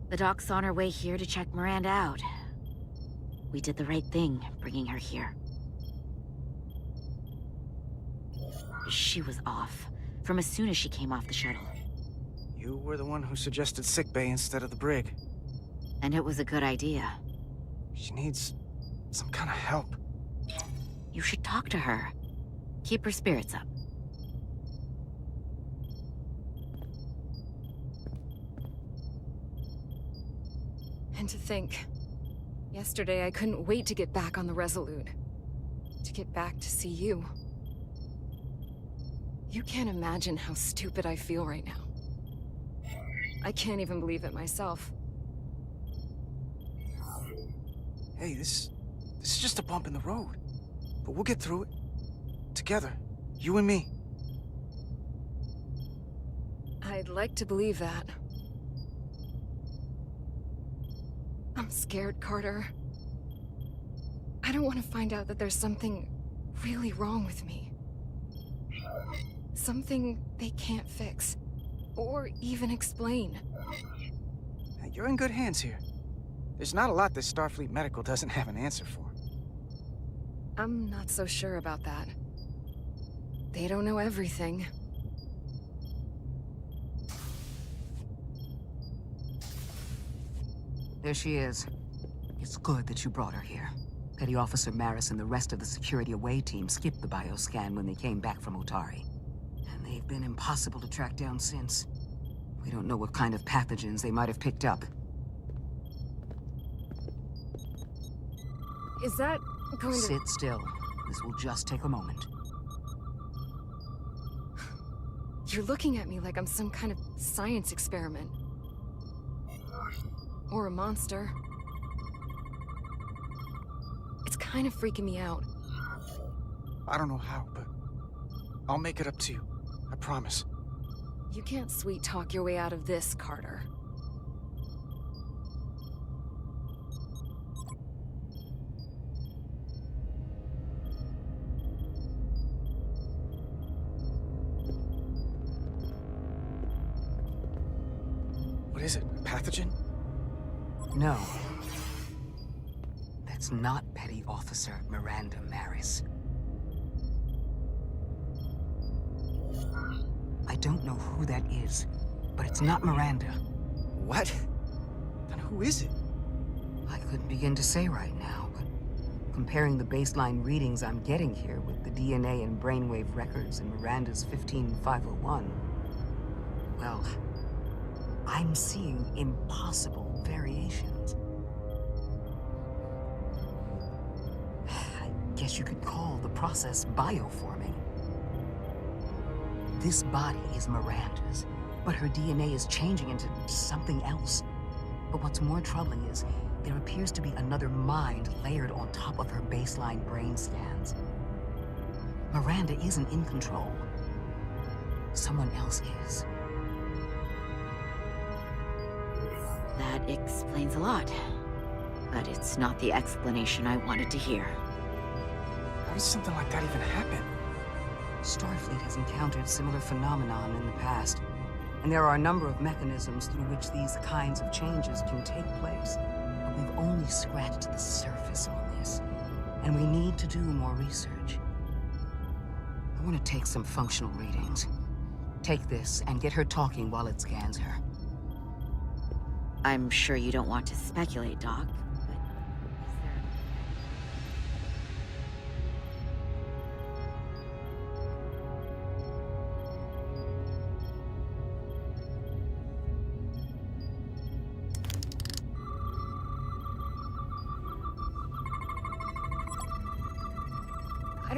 The doc's on her way here to check Miranda out. We did the right thing, bringing her here. She was off, from as soon as she came off the shuttle. You were the one who suggested sickbay instead of the brig. And it was a good idea. She needs some kind of help. You should talk to her. Keep her spirits up. And to think, yesterday I couldn't wait to get back on the Resolute. To get back to see you. You can't imagine how stupid I feel right now. I can't even believe it myself. Hey, this is just a bump in the road. But we'll get through it. Together. You and me. I'd like to believe that. I'm scared, Carter. I don't want to find out that there's something really wrong with me. Something they can't fix. Or even explain. You're in good hands here. There's not a lot that Starfleet Medical doesn't have an answer for. I'm not so sure about that. They don't know everything. There she is. It's good that you brought her here. Petty Officer Maris and the rest of the security away team skipped the bioscan when they came back from Otari. And they've been impossible to track down since. We don't know what kind of pathogens they might have picked up. Is that going to... Sit still. This will just take a moment. You're looking at me like I'm some kind of science experiment. Or a monster. It's kind of freaking me out. I don't know how, but I'll make it up to you. I promise. You can't sweet-talk your way out of this, Carter. What is it? A pathogen? No. That's not Petty Officer Miranda Maris. I don't know who that is, but it's not Miranda. What? Then who is it? I couldn't begin to say right now, but comparing the baseline readings I'm getting here with the DNA and brainwave records in Miranda's 15501, well, I'm seeing impossible variations. I guess you could call the process bioforming. This body is Miranda's, but her DNA is changing into something else. But what's more troubling is there appears to be another mind layered on top of her baseline brain scans. Miranda isn't in control. Someone else is. That explains a lot. But it's not the explanation I wanted to hear. How does something like that even happen? Starfleet has encountered similar phenomenon in the past, and there are a number of mechanisms through which these kinds of changes can take place. But we've only scratched the surface on this, and we need to do more research. I want to take some functional readings. Take this and get her talking while it scans her. I'm sure you don't want to speculate, Doc, but is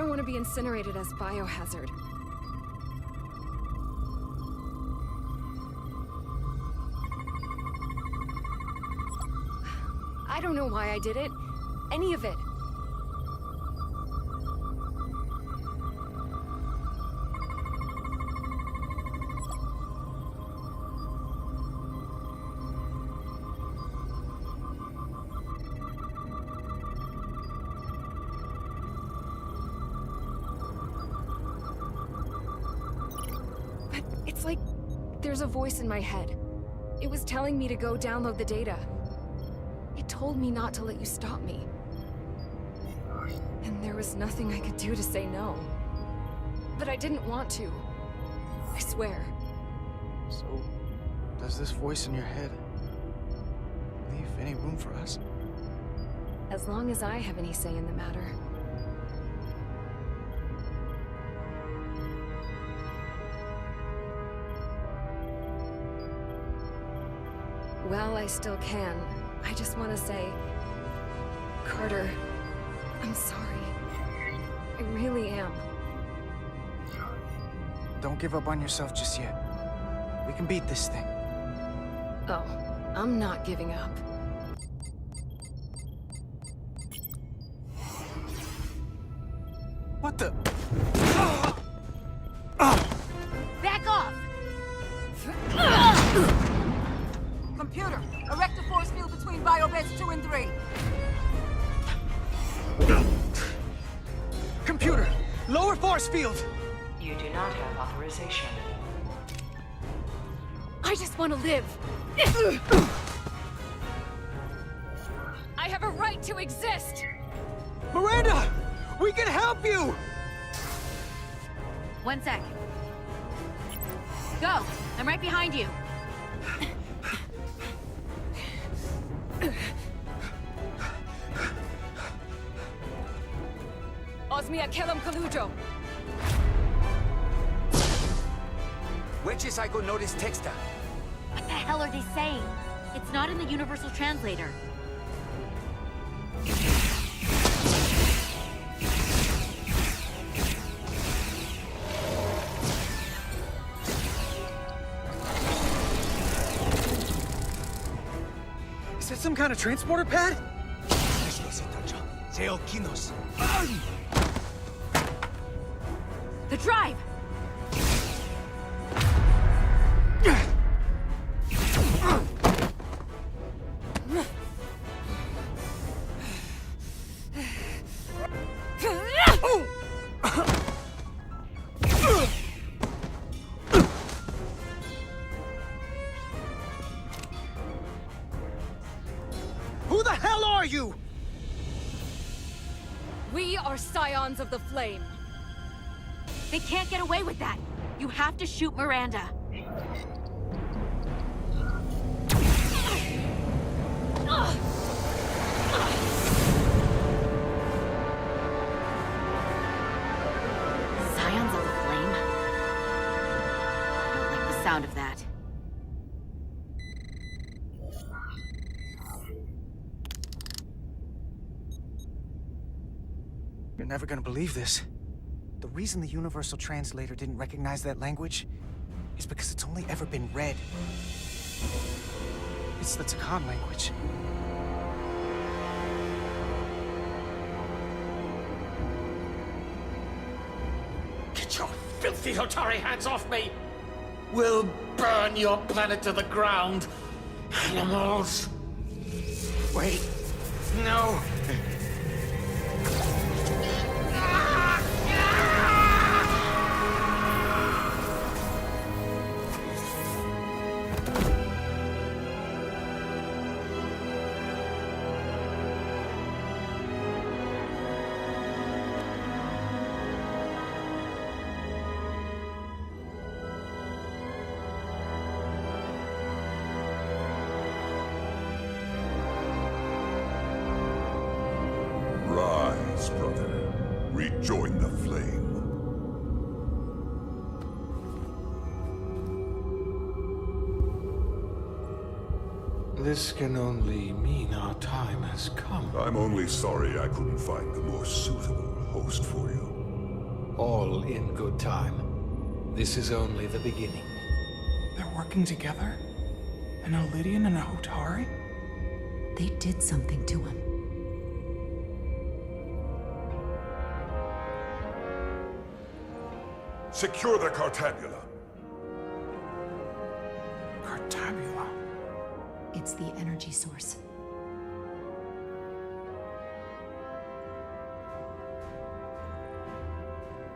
don't want to be incinerated as biohazard. I don't know why I did it. Any of it. But it's like there's a voice in my head. It was telling me to go download the data. It told me not to let you stop me. And there was nothing I could do to say no. But I didn't want to. I swear. So, does this voice in your head leave any room for us? As long as I have any say in the matter. Well, I still can. I just want to say, Carter, I'm sorry. I really am. Don't give up on yourself just yet. We can beat this thing. Oh, I'm not giving up. What the? Back off! Computer, erect a force field between biobeds 2 and 3. Computer, lower force field! You do not have authorization. I just want to live. I have a right to exist. Miranda! We can help you! 1 sec. Go! I'm right behind you. Osmia Kellam Kalujo. Wedges I go notice texta. What the hell are they saying? It's not in the Universal Translator. Is that some kind of transporter pad? The drive! Who the hell are you? We are Scions of the Flame. They can't get away with that. You have to shoot Miranda. Scions of the Flame? I don't like the sound of that. You're never gonna believe this. The reason the Universal Translator didn't recognize that language is because it's only ever been read. It's the Takan language. Get your filthy Hotari hands off me! We'll burn your planet to the ground, animals! Wait, no! Rise, brother. Rejoin the flame. This can only mean our time has come. I'm only sorry I couldn't find the more suitable host for you. All in good time. This is only the beginning. They're working together? An Elidian and a Hotari? They did something to him. Secure the Cartabula. Cartabula? It's the energy source.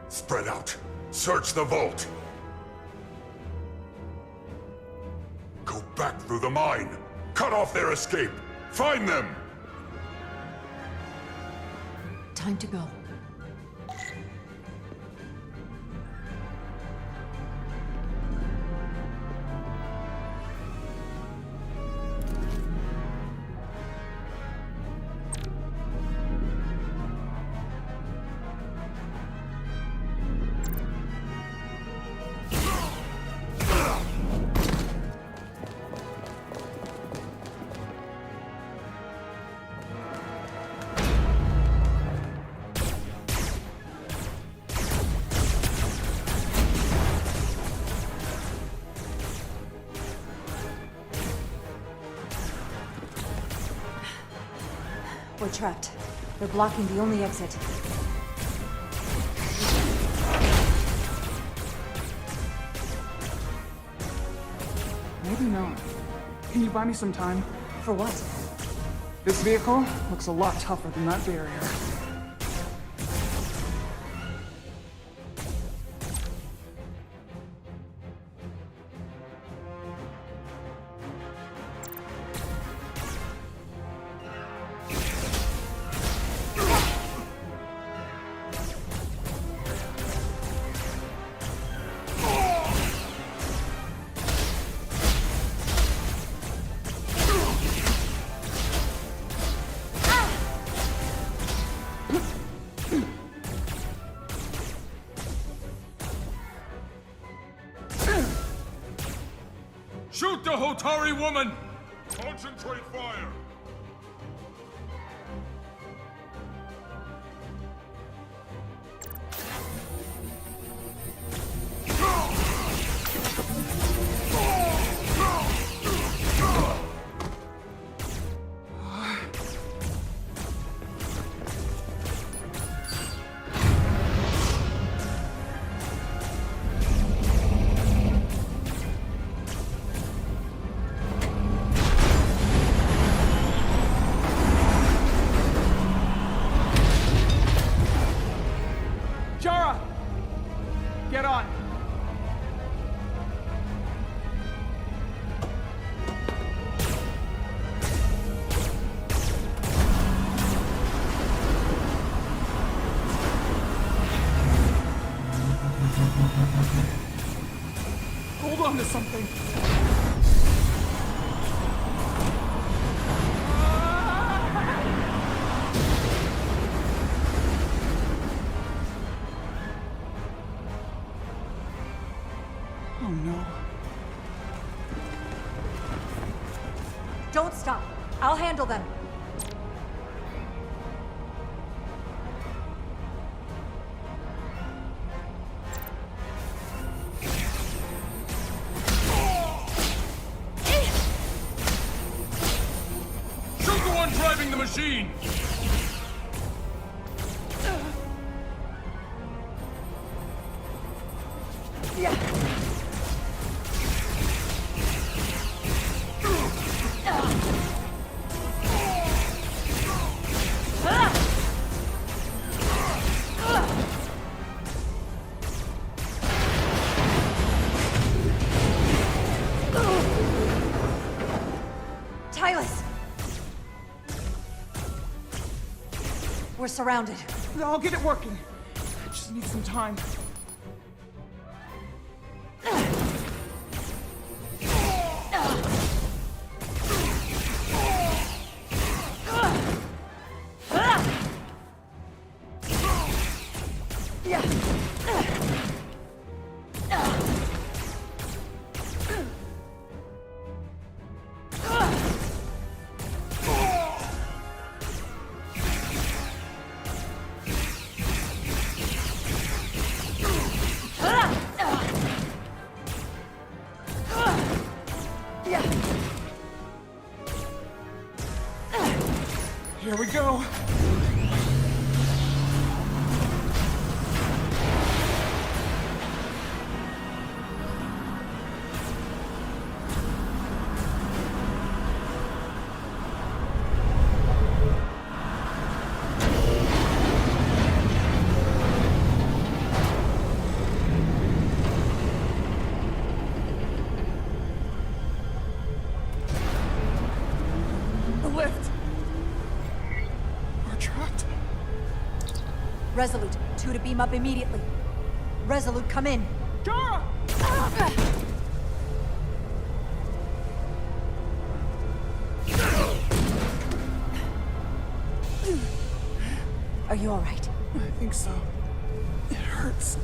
Spread out. Search the vault. Go back through the mine. Cut off their escape. Find them! Time to go. We're trapped. They're blocking the only exit. Maybe not. Can you buy me some time? For what? This vehicle looks a lot tougher than that barrier. Shoot the Hotari woman! Concentrate fire! Jara! Get on! Hold on to something! Oh no. Don't stop. I'll handle them. Shoot the one driving the machine! Tylus! We're surrounded. I'll get it working. I just need some time. Here we go. Resolute, 2 to beam up immediately. Resolute, come in. Jara! Are you all right? I think so. It hurts.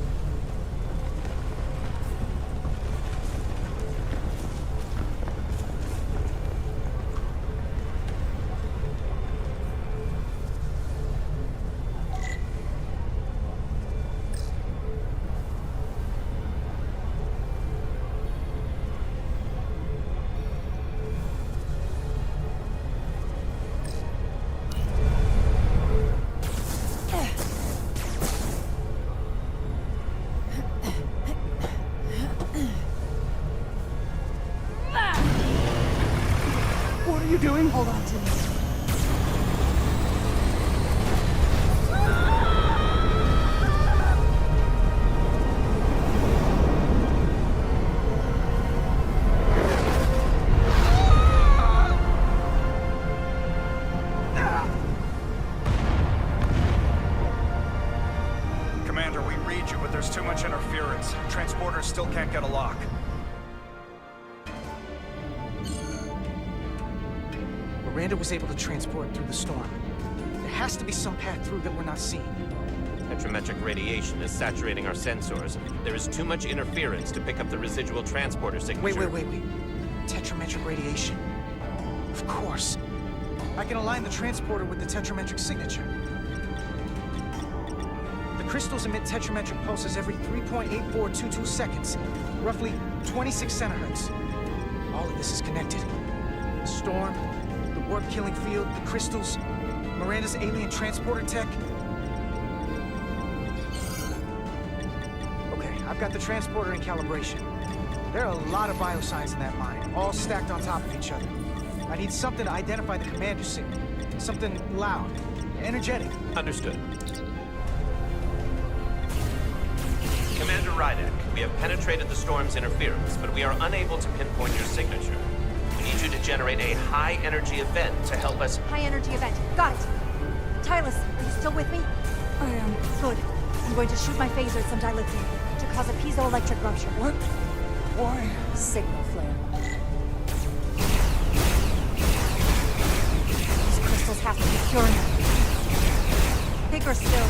Doing? Hold on to me. Commander, we read you, but there's too much interference. Transporters still can't get a lock. Miranda was able to transport through the storm. There has to be some path through that we're not seeing. Tetrametric radiation is saturating our sensors. There is too much interference to pick up the residual transporter signature. Wait. Tetrametric radiation. Of course. I can align the transporter with the tetrametric signature. The crystals emit tetrametric pulses every 3.8422 seconds, roughly 26 centihertz. All of this is connected. The storm, the warp-killing field, the crystals, Miranda's alien transporter tech. Okay, I've got the transporter in calibration. There are a lot of biosigns in that mine, all stacked on top of each other. I need something to identify the commander signal. Something loud, energetic. Understood. Commander Rydek, we have penetrated the storm's interference, but we are unable to pinpoint your signature. We need you to generate a high-energy event to help us... High-energy event. Got it. Tylus, are you still with me? I am. Good. I'm going to shoot my phaser at some dilithium to cause a piezoelectric rupture. What? Why? Signal flare. These crystals have to be pure enough. Bigger still.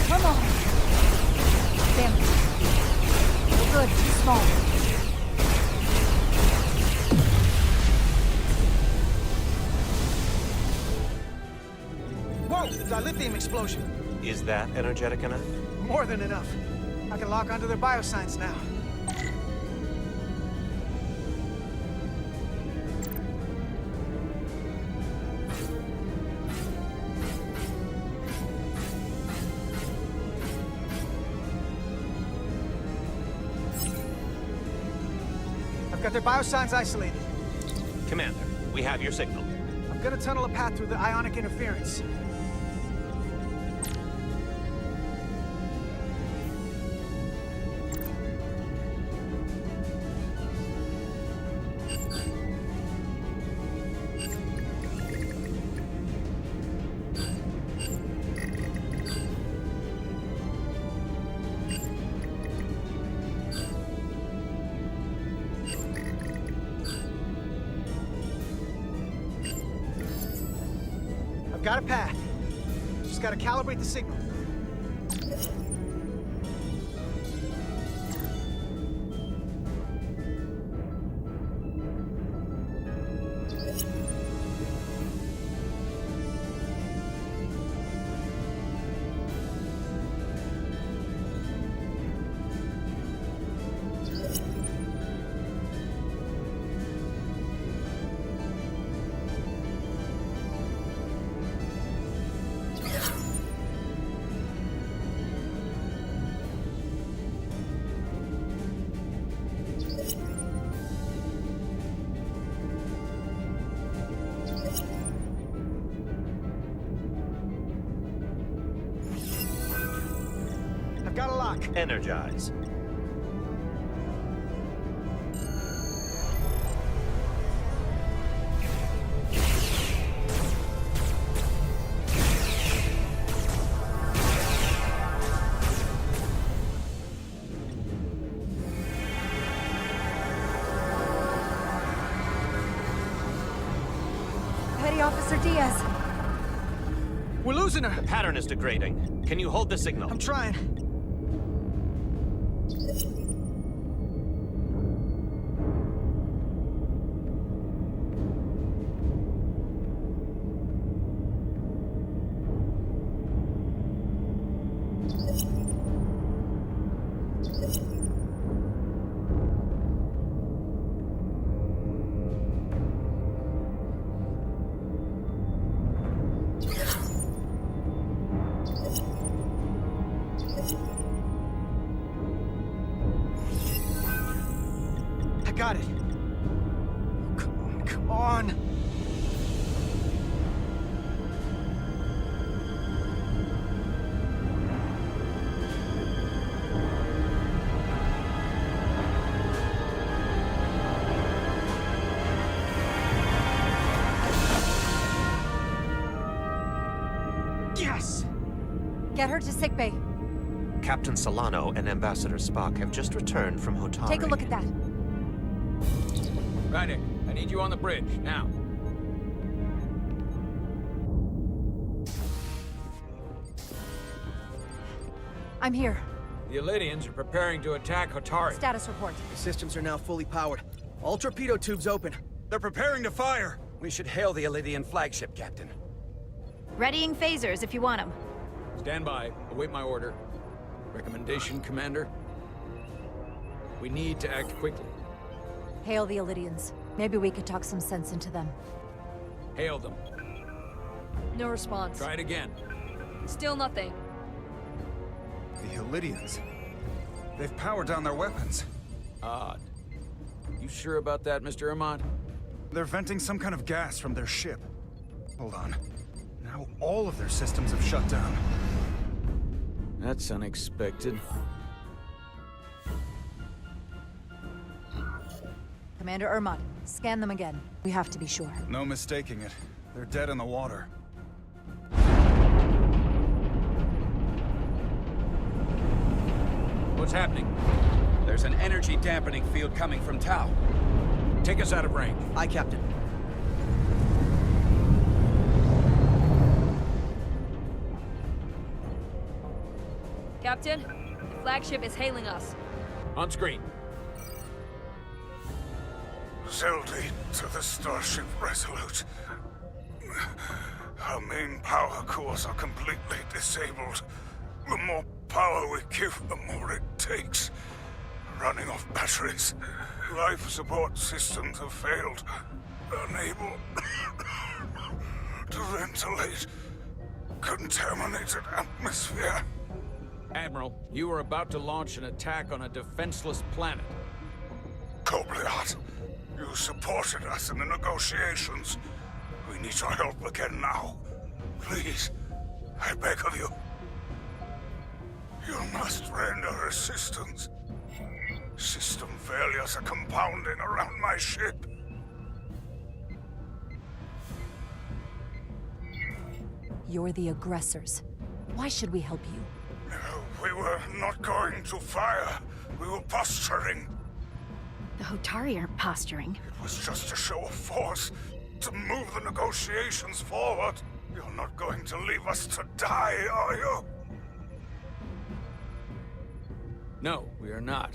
Come on. Damn it. No good. Too small. Whoa! Dilithium explosion. Is that energetic enough? More than enough. I can lock onto their biosigns now. I've got their biosigns isolated. Commander, we have your signal. I'm gonna tunnel a path through the ionic interference. I've got a path. Just gotta calibrate the signal. Spock, energize. Petty Officer Diaz. We're losing her! The pattern is degrading. Can you hold the signal? I'm trying. Got it. Come on, come on. Yes! Get her to sickbay. Captain Solano and Ambassador Spock have just returned from Hotari. Take a look at that. Rydek, I need you on the bridge, now. I'm here. The Elydians are preparing to attack Hotari. Status report. The systems are now fully powered. All torpedo tubes open. They're preparing to fire! We should hail the Elydian flagship, Captain. Readying phasers if you want them. Stand by. Await my order. Recommendation, Commander? We need to act quickly. Hail the Elydians. Maybe we could talk some sense into them. Hail them. No response. Try it again. Still nothing. The Elydians. They've powered down their weapons. Odd. You sure about that, Mr. Armand? They're venting some kind of gas from their ship. Hold on. Now all of their systems have shut down. That's unexpected. Commander Ermont, scan them again. We have to be sure. No mistaking it. They're dead in the water. What's happening? There's an energy dampening field coming from Tau. Take us out of range. Aye, Captain. Captain, the flagship is hailing us. On screen. Zeldy to the Starship Resolute. Our main power cores are completely disabled. The more power we give, the more it takes. Running off batteries. Life support systems have failed. Unable to ventilate contaminated atmosphere. Admiral, you are about to launch an attack on a defenseless planet. Kobliat, you supported us in the negotiations. We need your help again now. Please, I beg of you. You must render assistance. System failures are compounding around my ship. You're the aggressors. Why should we help you? We were not going to fire. We were posturing. The Hotari aren't posturing. It was just a show of force to move the negotiations forward. You're not going to leave us to die, are you? No, we are not.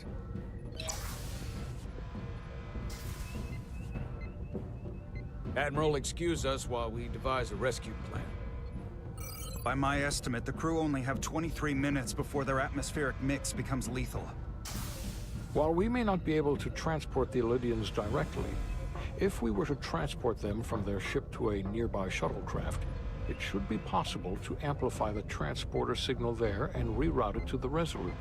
Admiral, excuse us while we devise a rescue plan. By my estimate, the crew only have 23 minutes before their atmospheric mix becomes lethal. While we may not be able to transport the Elydians directly, if we were to transport them from their ship to a nearby shuttlecraft, it should be possible to amplify the transporter signal there and reroute it to the Resolute.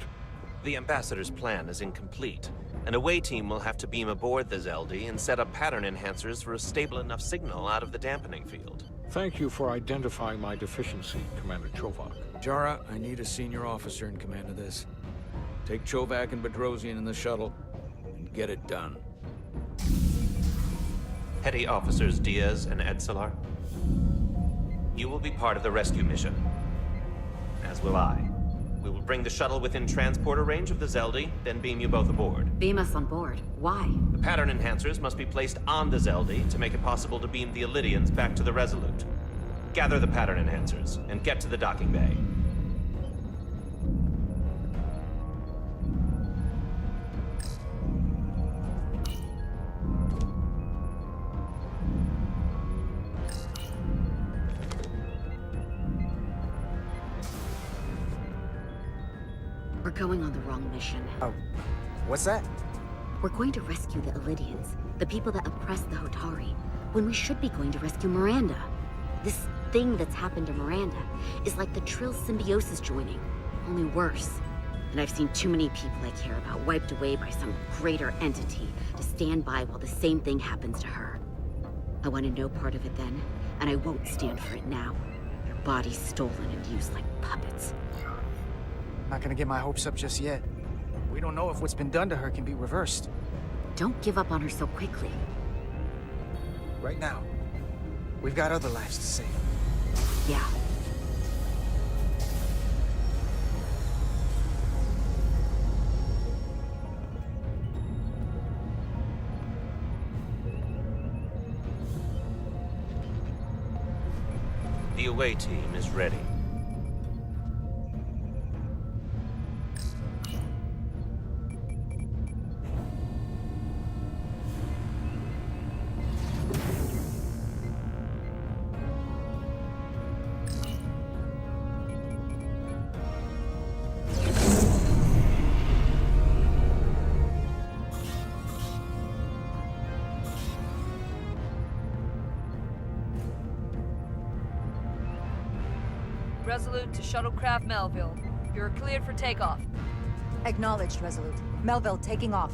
The Ambassador's plan is incomplete. An away team will have to beam aboard the Zeldy and set up pattern enhancers for a stable enough signal out of the dampening field. Thank you for identifying my deficiency, Commander Chovak. Jara, I need a senior officer in command of this. Take Chovak and Bedrosian in the shuttle, and get it done. Petty Officers Diaz and Edselar, you will be part of the rescue mission. As will I. We will bring the shuttle within transporter range of the Zeldi, then beam you both aboard. Beam us on board. Why? The pattern enhancers must be placed on the Zeldi to make it possible to beam the Illydians back to the Resolute. Gather the pattern enhancers, and get to the docking bay. We're going on the wrong mission. Oh, what's that? We're going to rescue the Illydians, the people that oppressed the Hotari, when we should be going to rescue Miranda. This thing that's happened to Miranda is like the Trill symbiosis joining, only worse. And I've seen too many people I care about wiped away by some greater entity to stand by while the same thing happens to her. I wanted no part of it then, and I won't stand for it now. Their bodies stolen and used like puppets. Not gonna get my hopes up just yet. We don't know if what's been done to her can be reversed. Don't give up on her so quickly. Right now, we've got other lives to save. Yeah. The away team is ready. Resolute to Shuttlecraft Melville. You're cleared for takeoff. Acknowledged, Resolute. Melville taking off.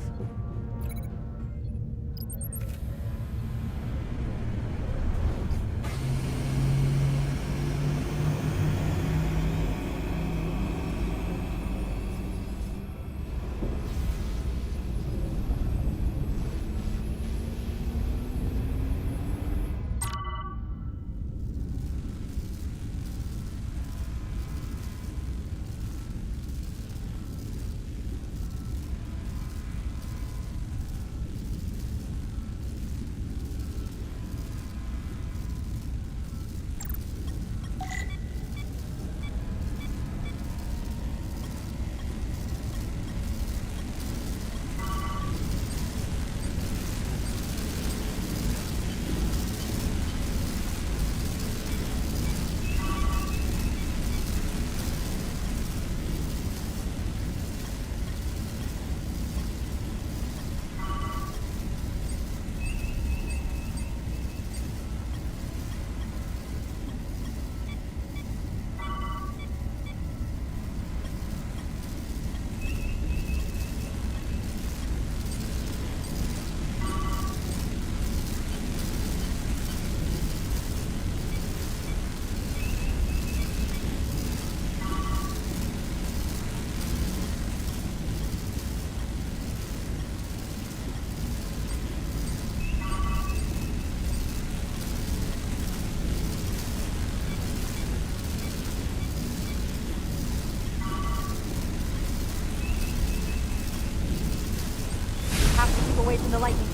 Away from the lightning.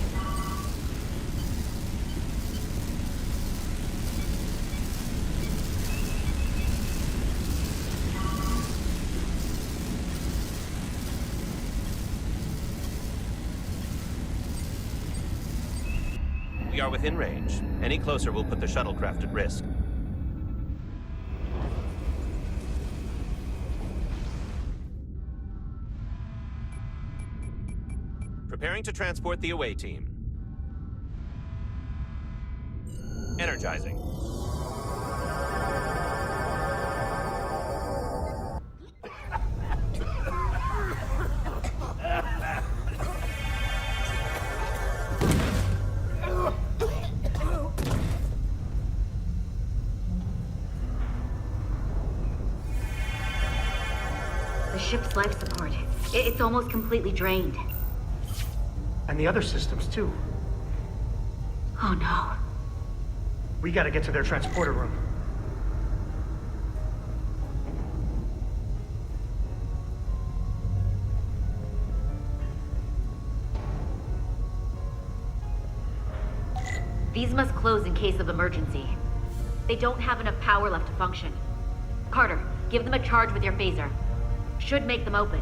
We are within range. Any closer will put the shuttlecraft at risk. Preparing to transport the away team. Energizing. The ship's life support. It's almost completely drained. And the other systems, too. Oh no. We gotta get to their transporter room. These must close in case of emergency. They don't have enough power left to function. Carter, give them a charge with your phaser. Should make them open.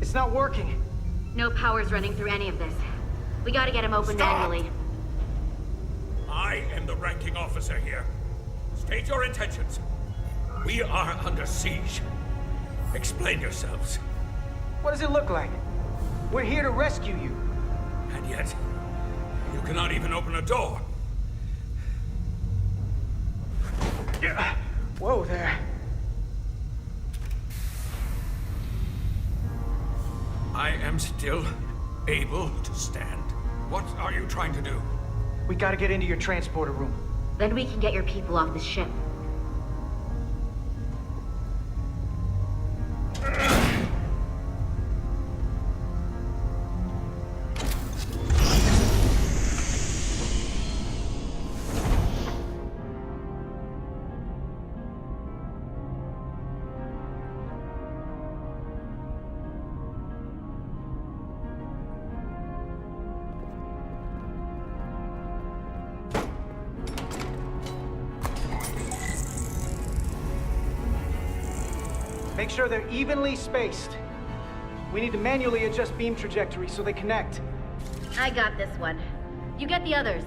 It's not working. No power's running through any of this. We gotta get him open manually. I am the ranking officer here. State your intentions. We are under siege. Explain yourselves. What does it look like? We're here to rescue you. And yet, you cannot even open a door. Yeah. Whoa there. I am still able to stand. What are you trying to do? We gotta get into your transporter room. Then we can get your people off the ship. Make sure they're evenly spaced. We need to manually adjust beam trajectory so they connect. I got this one. You get the others.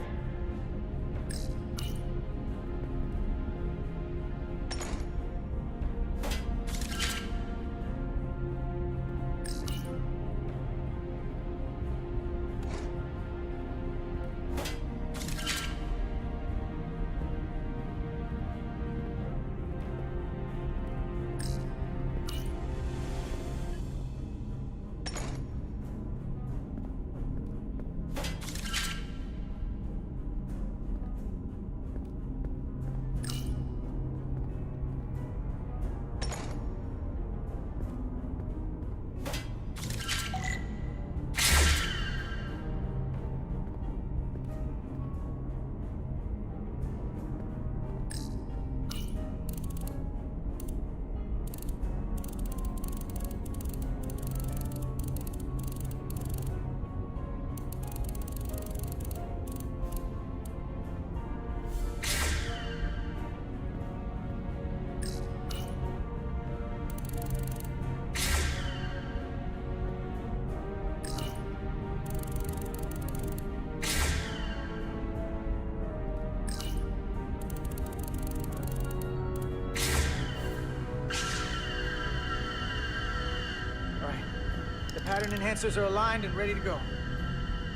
Pattern enhancers are aligned and ready to go.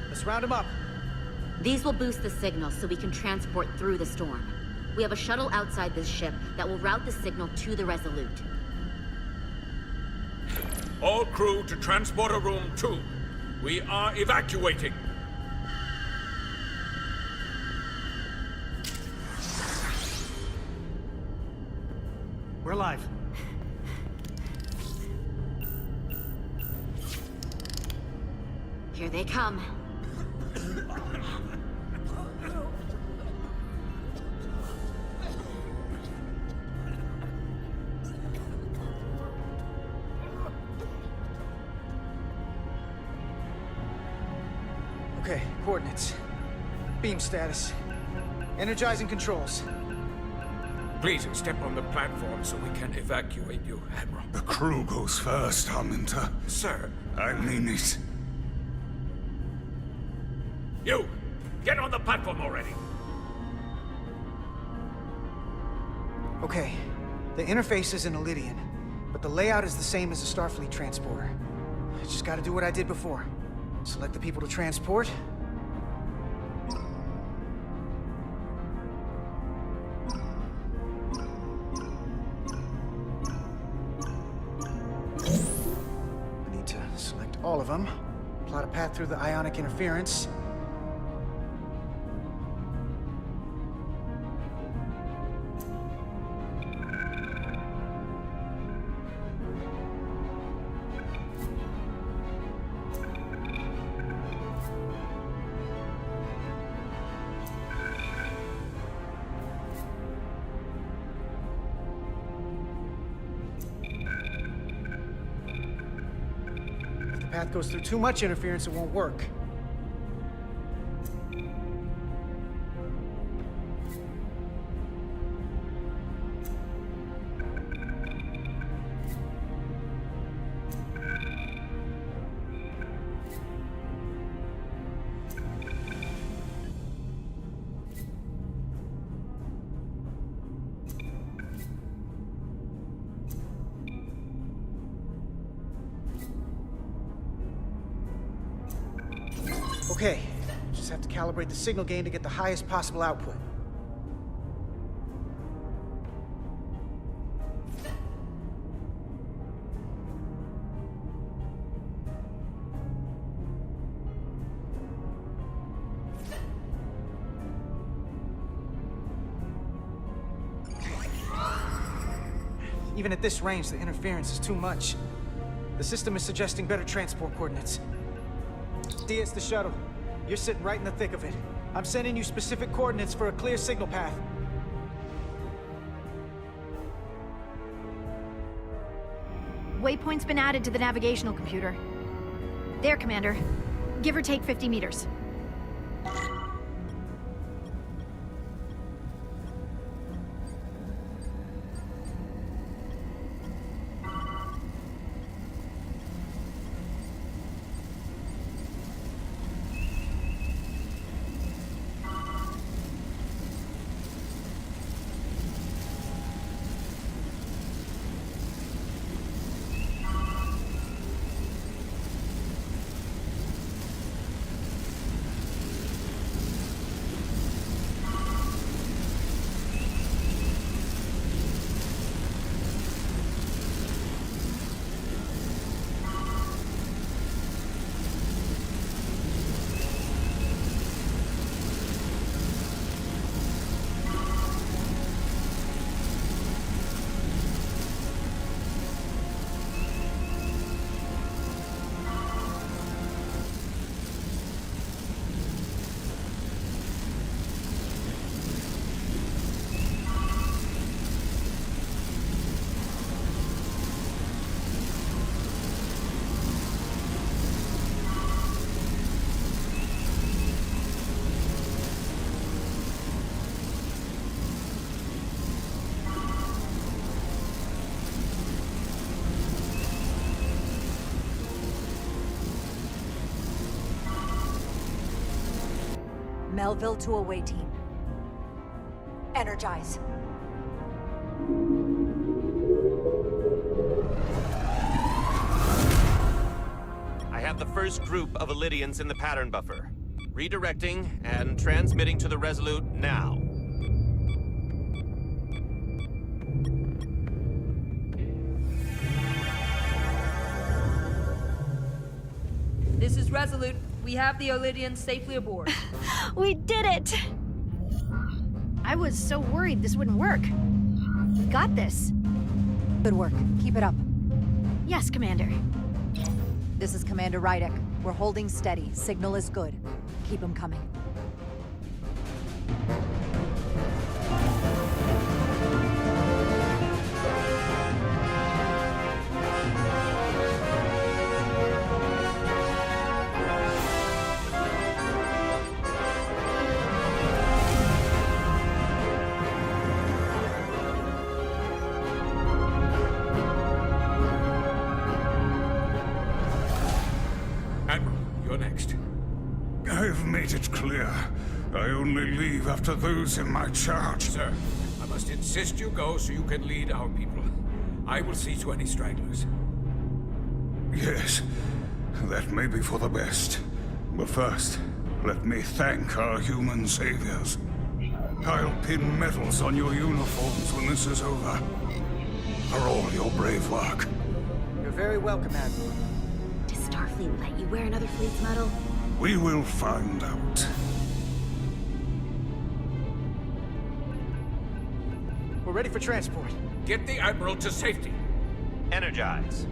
Let's round them up. These will boost the signal so we can transport through the storm. We have a shuttle outside this ship that will route the signal to the Resolute. All crew to transporter room 2. We are evacuating. We're live. Here they come. Okay, coordinates. Beam status. Energizing controls. Please step on the platform so we can evacuate you, Admiral. The crew goes first, Arminta. Sir. I mean it. You! Get on the platform already! Okay, the interface is in Elydian, but the layout is the same as a Starfleet transporter. I just gotta do what I did before. Select the people to transport. I need to select all of them. Plot a path through the ionic interference. Path goes through too much interference, it won't work. Okay, just have to calibrate the signal gain to get the highest possible output. Even at this range, the interference is too much. The system is suggesting better transport coordinates. Diaz, the shuttle. You're sitting right in the thick of it. I'm sending you specific coordinates for a clear signal path. Waypoint's been added to the navigational computer. There, Commander. Give or take 50 meters. Melville to away team. Energize. I have the first group of Elydians in the pattern buffer. Redirecting and transmitting to the Resolute now. This is Resolute. We have the Elydians safely aboard. We did it! I was so worried this wouldn't work. We got this. Good work. Keep it up. Yes, Commander. This is Commander Rydek. We're holding steady. Signal is good. Keep them coming. I've made it clear. I only leave after those in my charge. Sir, I must insist you go so you can lead our people. I will see to any stragglers. Yes, that may be for the best. But first, let me thank our human saviors. I'll pin medals on your uniforms when this is over. For all your brave work. You're very welcome, Admiral. Does Starfleet let you wear another fleet's medal? We will find out. We're ready for transport. Get the Admiral to safety. Energize.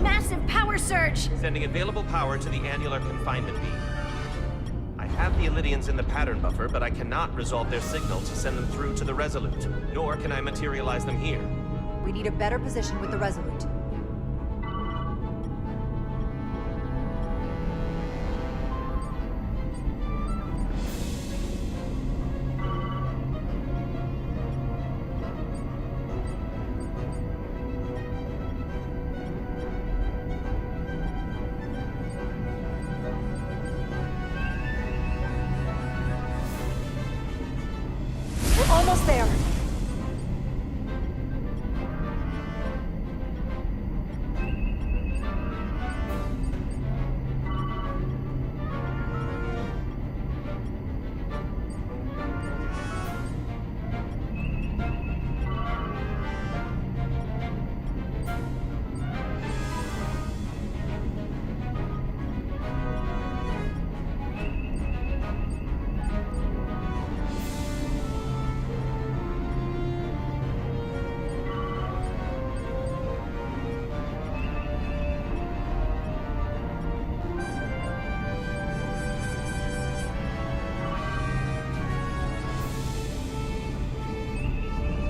Massive power surge! Sending available power to the annular confinement beam. I have the Illidians in the pattern buffer, but I cannot resolve their signal to send them through to the Resolute, nor can I materialize them here. We need a better position with the Resolute. We're almost there.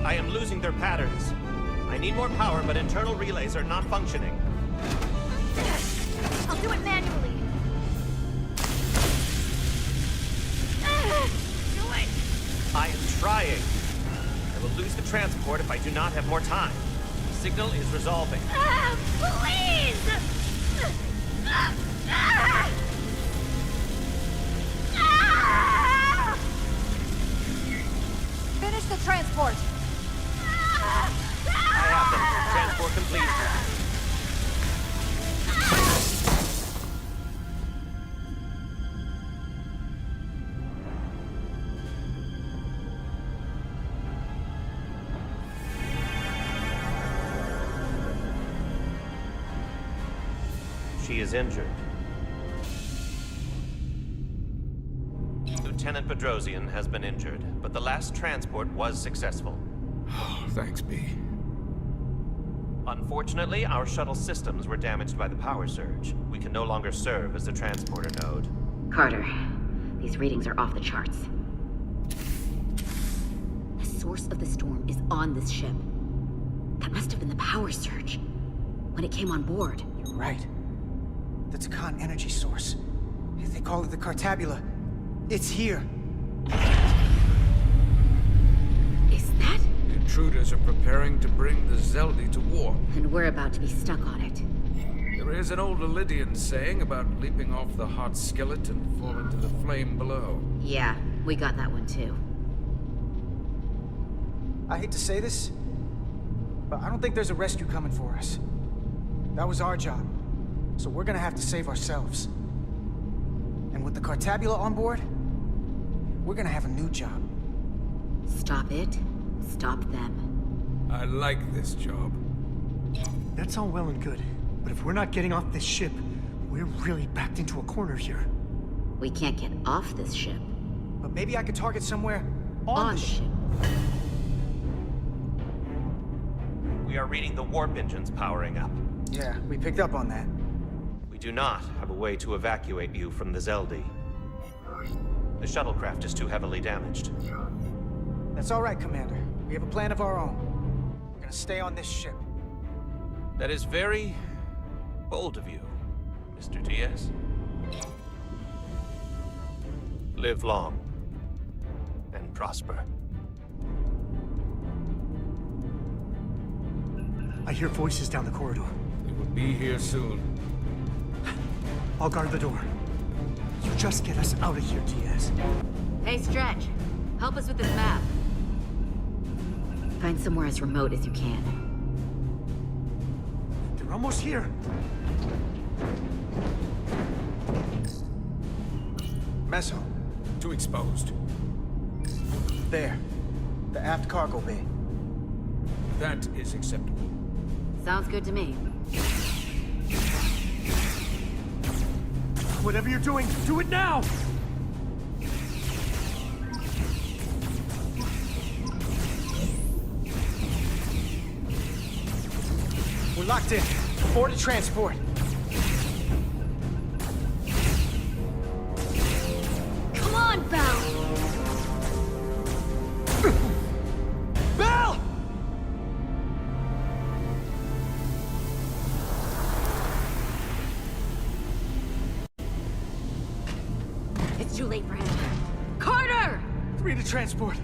I am losing their patterns. I need more power, but internal relays are not functioning. I'll do it manually. Do it! I am trying. I will lose the transport if I do not have more time. The signal is resolving. Please! Finish the transport. I have them. Transport complete. She is injured. Lieutenant Bedrosian has been injured, but the last transport was successful. Oh, thanks, B. Unfortunately, our shuttle systems were damaged by the power surge. We can no longer serve as the transporter node. Carter, these readings are off the charts. The source of the storm is on this ship. That must have been the power surge. When it came on board. You're right. The Takan energy source. They call it the Cartabula. It's here. Is that? The intruders are preparing to bring the Zeldi to war. And we're about to be stuck on it. There is an old Illidian saying about leaping off the hot skillet and fall into the flame below. Yeah, we got that one too. I hate to say this, but I don't think there's a rescue coming for us. That was our job, so we're gonna have to save ourselves. And with the Cartabula on board, we're gonna have a new job. Stop it. Stop them. I like this job. That's all well and good, but if we're not getting off this ship, we're really backed into a corner here. We can't get off this ship. But maybe I could target somewhere on the ship. We are reading the warp engines powering up. Yeah, we picked up on that. We do not have a way to evacuate you from the Zeldi. The shuttlecraft is too heavily damaged. That's all right, Commander. We have a plan of our own. We're gonna stay on this ship. That is very bold of you, Mr. Diaz. Live long and prosper. I hear voices down the corridor. We will be here soon. I'll guard the door. You just get us out of here, Diaz. Hey, Stretch. Help us with this map. Find somewhere as remote as you can. They're almost here. Meso. Too exposed. There. The aft cargo bay. That is acceptable. Sounds good to me. Whatever you're doing, do it now! We're locked in. Board to transport. Come on, Belle! Belle! It's too late for him. Carter! 3 to transport.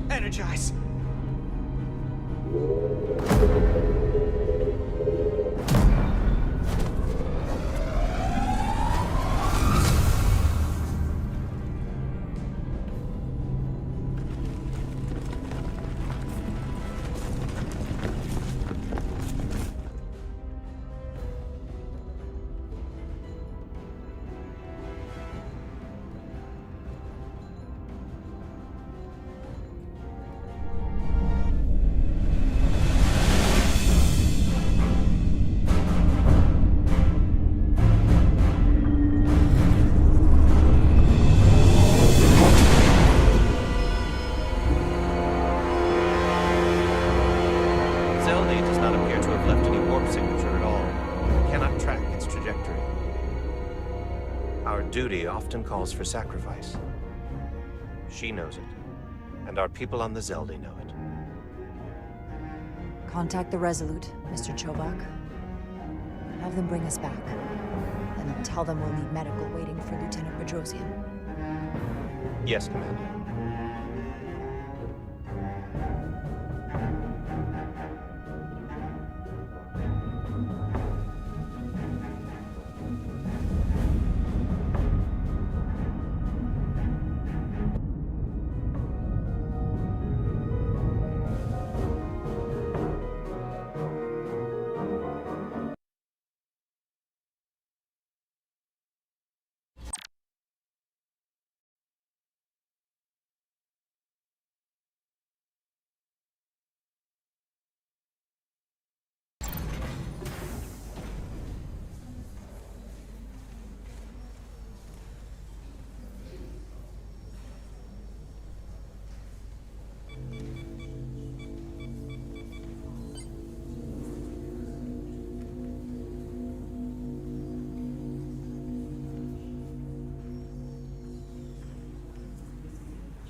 Energize. Duty often calls for sacrifice. She knows it, and our people on the Zelda know it. Contact the Resolute, Mr. Chobak. Have them bring us back. And then tell them we'll need medical waiting for Lieutenant Bedrosian. Yes, Commander.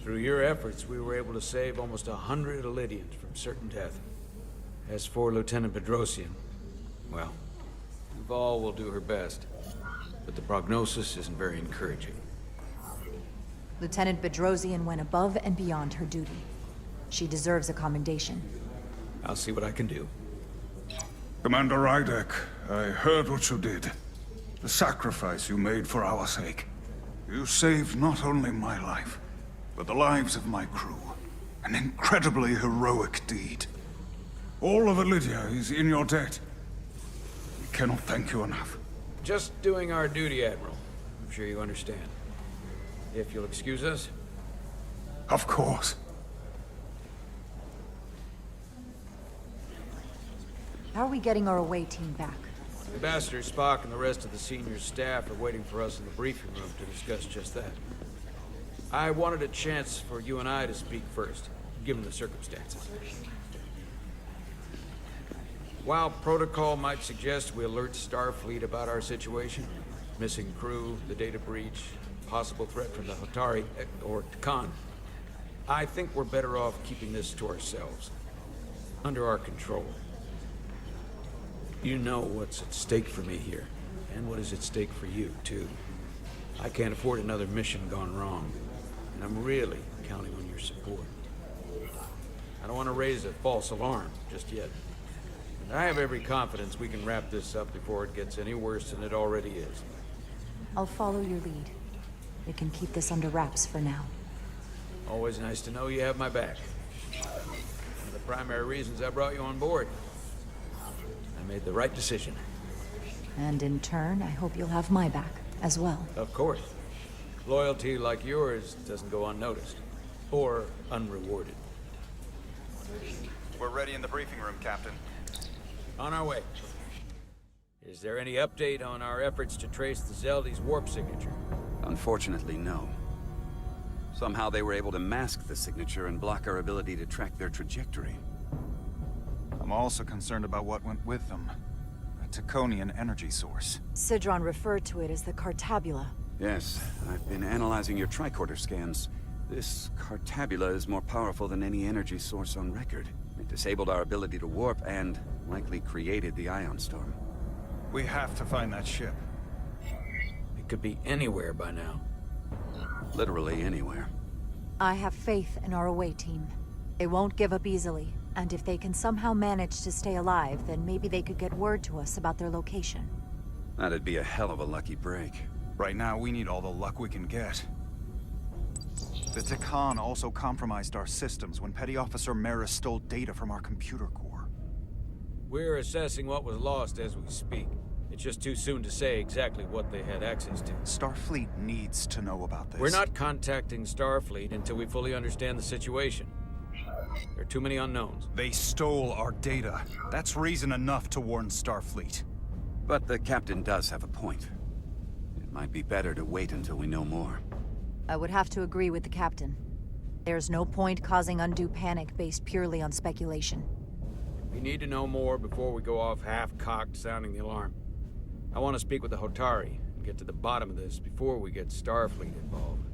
Through your efforts, we were able to save almost 100 Elydians from certain death. As for Lieutenant Bedrosian, well, Duval will do her best, but the prognosis isn't very encouraging. Lieutenant Bedrosian went above and beyond her duty. She deserves a commendation. I'll see what I can do. Commander Rydek, I heard what you did. The sacrifice you made for our sake. You saved not only my life, but the lives of my crew. An incredibly heroic deed. All of Elydia is in your debt. We cannot thank you enough. Just doing our duty, Admiral. I'm sure you understand. If you'll excuse us. Of course. How are we getting our away team back? Ambassador Spock and the rest of the senior staff are waiting for us in the briefing room to discuss just that. I wanted a chance for you and I to speak first, given the circumstances. While protocol might suggest we alert Starfleet about our situation, missing crew, the data breach, possible threat from the Hotari, or Khan, I think we're better off keeping this to ourselves. under our control. You know what's at stake for me here, and what is at stake for you, too. I can't afford another mission gone wrong, and I'm really counting on your support. I don't want to raise a false alarm just yet. And I have every confidence we can wrap this up before it gets any worse than it already is. I'll follow your lead. We can keep this under wraps for now. Always nice to know you have my back. One of the primary reasons I brought you on board. I made the right decision. And in turn, I hope you'll have my back as well. Of course. Loyalty like yours doesn't go unnoticed. Or unrewarded. We're ready in the briefing room, Captain. On our way. Is there any update on our efforts to trace the Zeldy's warp signature? Unfortunately, no. Somehow they were able to mask the signature and block our ability to track their trajectory. I'm also concerned about what went with them. A Taconian energy source. Sidron referred to it as the Cartabula. Yes, I've been analyzing your tricorder scans. This Cartabula is more powerful than any energy source on record. It disabled our ability to warp and likely created the ion storm. We have to find that ship. It could be anywhere by now. Literally anywhere. I have faith in our away team. They won't give up easily, and if they can somehow manage to stay alive, then maybe they could get word to us about their location. That'd be a hell of a lucky break. Right now, we need all the luck we can get. The Takan also compromised our systems when Petty Officer Mara stole data from our computer core. We're assessing what was lost as we speak. It's just too soon to say exactly what they had access to. Starfleet needs to know about this. We're not contacting Starfleet until we fully understand the situation. There are too many unknowns. They stole our data. That's reason enough to warn Starfleet. But the captain does have a point. It might be better to wait until we know more. I would have to agree with the captain. There's no point causing undue panic based purely on speculation. We need to know more before we go off half-cocked sounding the alarm. I want to speak with the Hotari and get to the bottom of this before we get Starfleet involved.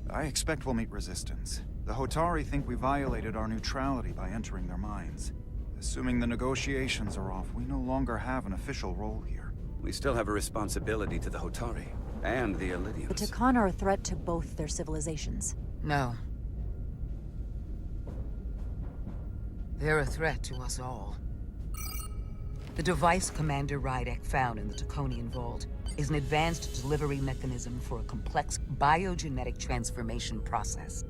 I expect we'll meet resistance. The Hotari think we violated our neutrality by entering their minds. Assuming the negotiations are off, we no longer have an official role here. We still have a responsibility to the Hotari and the Ilidians. The Takan are a threat to both their civilizations. No. They're a threat to us all. The device Commander Rydek found in the Taconian vault is an advanced delivery mechanism for a complex biogenetic transformation process.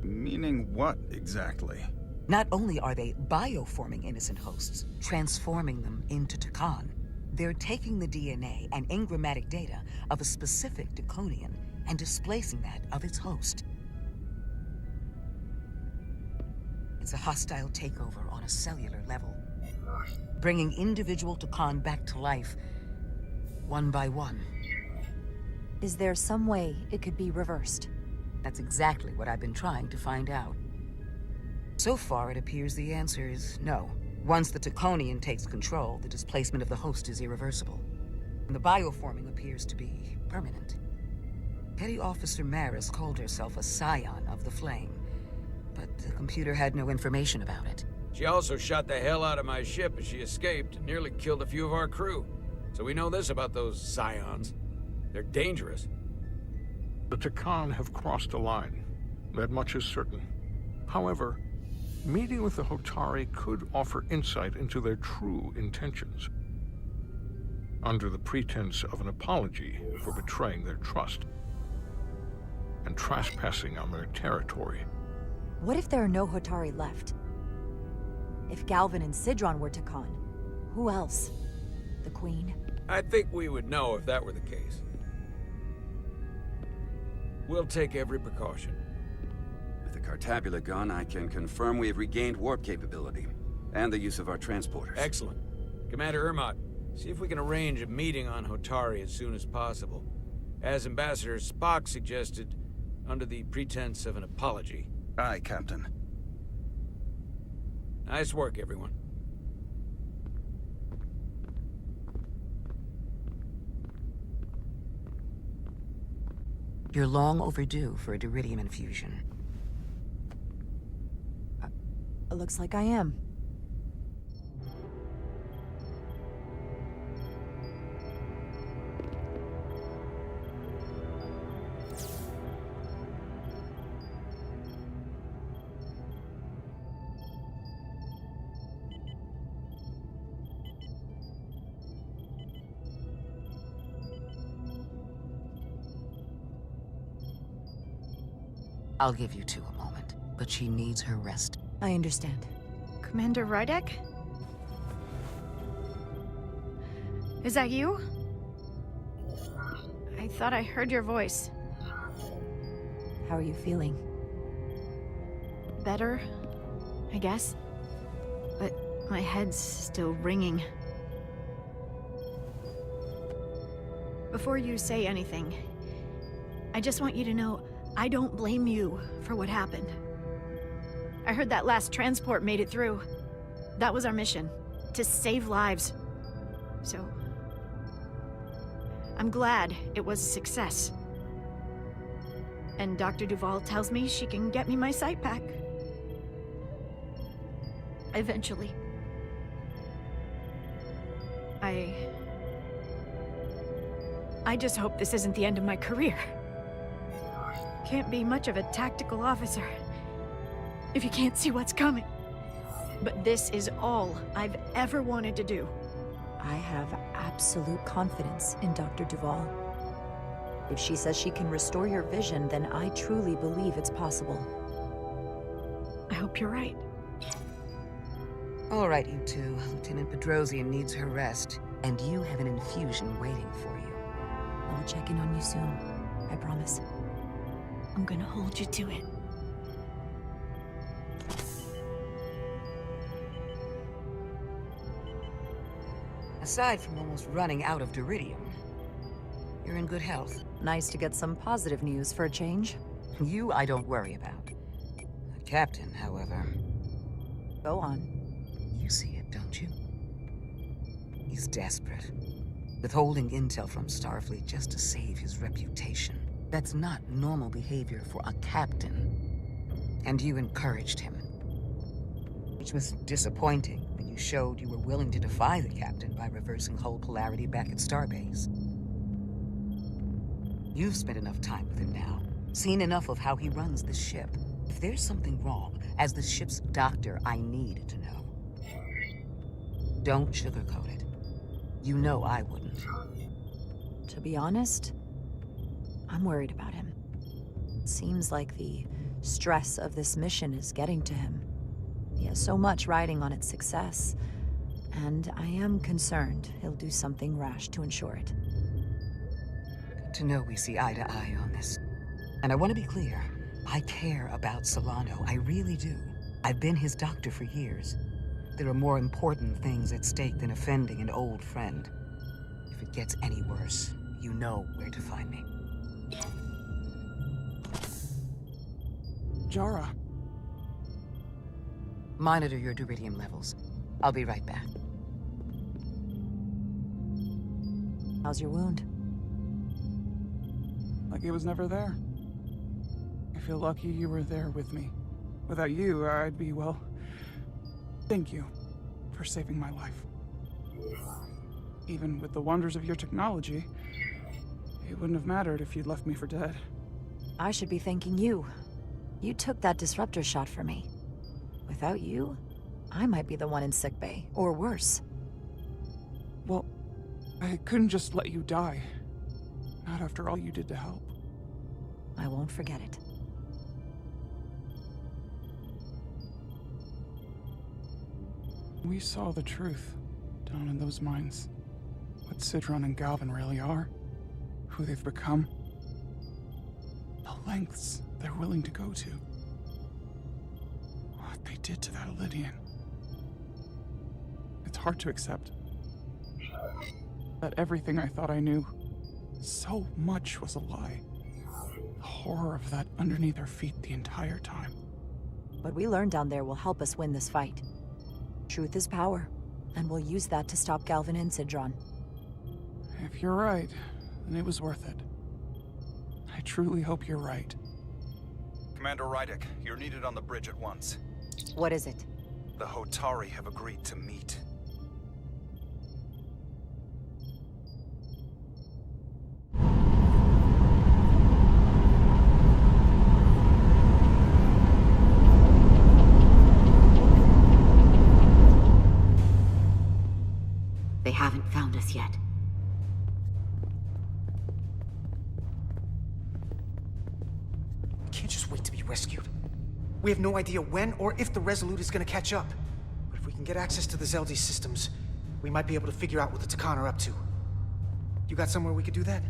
Meaning what, exactly? Not only are they bioforming innocent hosts, transforming them into Takan, they're taking the DNA and engrammatic data of a specific Taconian and displacing that of its host. It's a hostile takeover on a cellular level, bringing individual Takan back to life, one by one. Is there some way it could be reversed? That's exactly what I've been trying to find out. So far, it appears the answer is no. Once the Taconian takes control, the displacement of the host is irreversible. And the bioforming appears to be permanent. Petty Officer Maris called herself a scion of the Flame, but the computer had no information about it. She also shot the hell out of my ship as she escaped and nearly killed a few of our crew. So we know this about those scions. They're dangerous. The Takan have crossed a line. That much is certain. However, meeting with the Hotari could offer insight into their true intentions. Under the pretense of an apology for betraying their trust and trespassing on their territory. What if there are no Hotari left? If Galvin and Sidron were Takan, who else? The Queen? I think we would know if that were the case. We'll take every precaution. With the Cartabula gone, I can confirm we have regained warp capability and the use of our transporters. Excellent. Commander Ermot, see if we can arrange a meeting on Hotari as soon as possible. As Ambassador Spock suggested, under the pretense of an apology. Aye, Captain. Nice work, everyone. You're long overdue for a deridium infusion. It looks like I am. I'll give you two a moment, but she needs her rest. I understand. Commander Rydek? Is that you? I thought I heard your voice. How are you feeling? Better, I guess. But my head's still ringing. Before you say anything, I just want you to know I don't blame you for what happened. I heard that last transport made it through. That was our mission, to save lives. So, I'm glad it was a success. And Dr. Duvall tells me she can get me my sight back. Eventually. I just hope this isn't the end of my career. Can't be much of a tactical officer if you can't see what's coming. But this is all I've ever wanted to do. I have absolute confidence in Dr. Duvall. If she says she can restore your vision, then I truly believe it's possible. I hope you're right. All right, you two. Lieutenant Bedrosian needs her rest, and you have an infusion waiting for you. I will check in on you soon. I promise. I'm gonna hold you to it. Aside from almost running out of Duridium, you're in good health. Nice to get some positive news for a change. You I don't worry about. The captain, however... Go on. You see it, don't you? He's desperate. Withholding intel from Starfleet just to save his reputation. That's not normal behavior for a captain. And you encouraged him. Which was disappointing when you showed you were willing to defy the captain by reversing hull polarity back at Starbase. You've spent enough time with him now, seen enough of how he runs the ship. If there's something wrong, as the ship's doctor, I need to know. Don't sugarcoat it. You know I wouldn't. To be honest, I'm worried about him. Seems like the stress of this mission is getting to him. He has so much riding on its success, and I am concerned he'll do something rash to ensure it. Good to know we see eye to eye on this. And I want to be clear, I care about Solano, I really do. I've been his doctor for years. There are more important things at stake than offending an old friend. If it gets any worse, you know where to find me. Jara. Monitor your Duridium levels. I'll be right back. How's your wound? Like it was never there. I feel lucky you were there with me. Without you, I'd be, well... Thank you for saving my life. Even with the wonders of your technology, it wouldn't have mattered if you'd left me for dead. I should be thanking you. You took that disruptor shot for me. Without you, I might be the one in sickbay, or worse. Well, I couldn't just let you die. Not after all you did to help. I won't forget it. We saw the truth down in those mines. What Sidron and Galvin really are. Who they've become. The lengths they're willing to go to. What they did to that Elydian. It's hard to accept. That everything I thought I knew, so much was a lie. The horror of that underneath our feet the entire time. What we learned down there will help us win this fight. Truth is power, and we'll use that to stop Galvin and Sidron. If you're right, then it was worth it. I truly hope you're right. Commander Rydek, you're needed on the bridge at once. What is it? The Hotari have agreed to meet. They haven't found us yet. We can't just wait to be rescued. We have no idea when or if the Resolute is gonna catch up. But if we can get access to the Zeldi systems, we might be able to figure out what the Takan are up to. You got somewhere we could do that?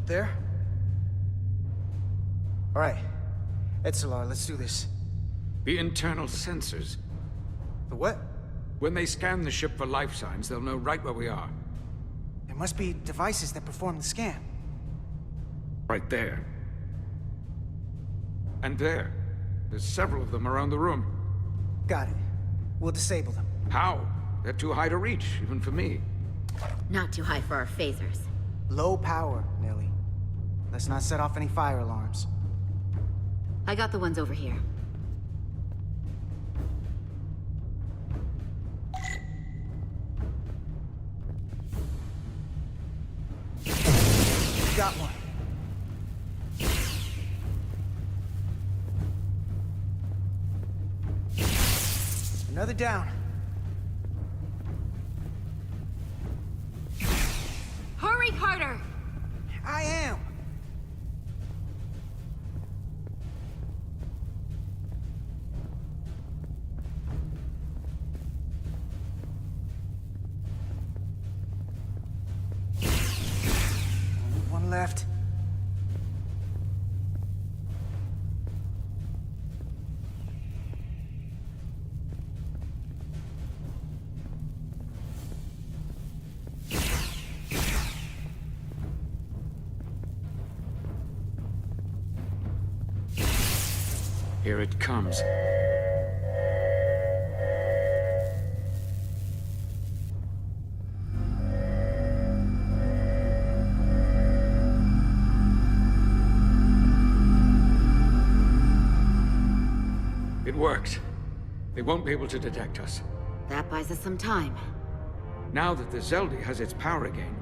There? All right. Edsolar, let's do this. The internal sensors. The what? When they scan the ship for life signs, they'll know right where we are. There must be devices that perform the scan. Right there. And there. There's several of them around the room. Got it. We'll disable them. How? They're too high to reach, even for me. Not too high for our phasers. Low power, Nelly. Let's not set off any fire alarms. I got the ones over here. Got one. Another down. Hurry, Carter! I am! One left. Here it comes. It worked. They won't be able to detect us. That buys us some time. Now that the Zeldi has its power again,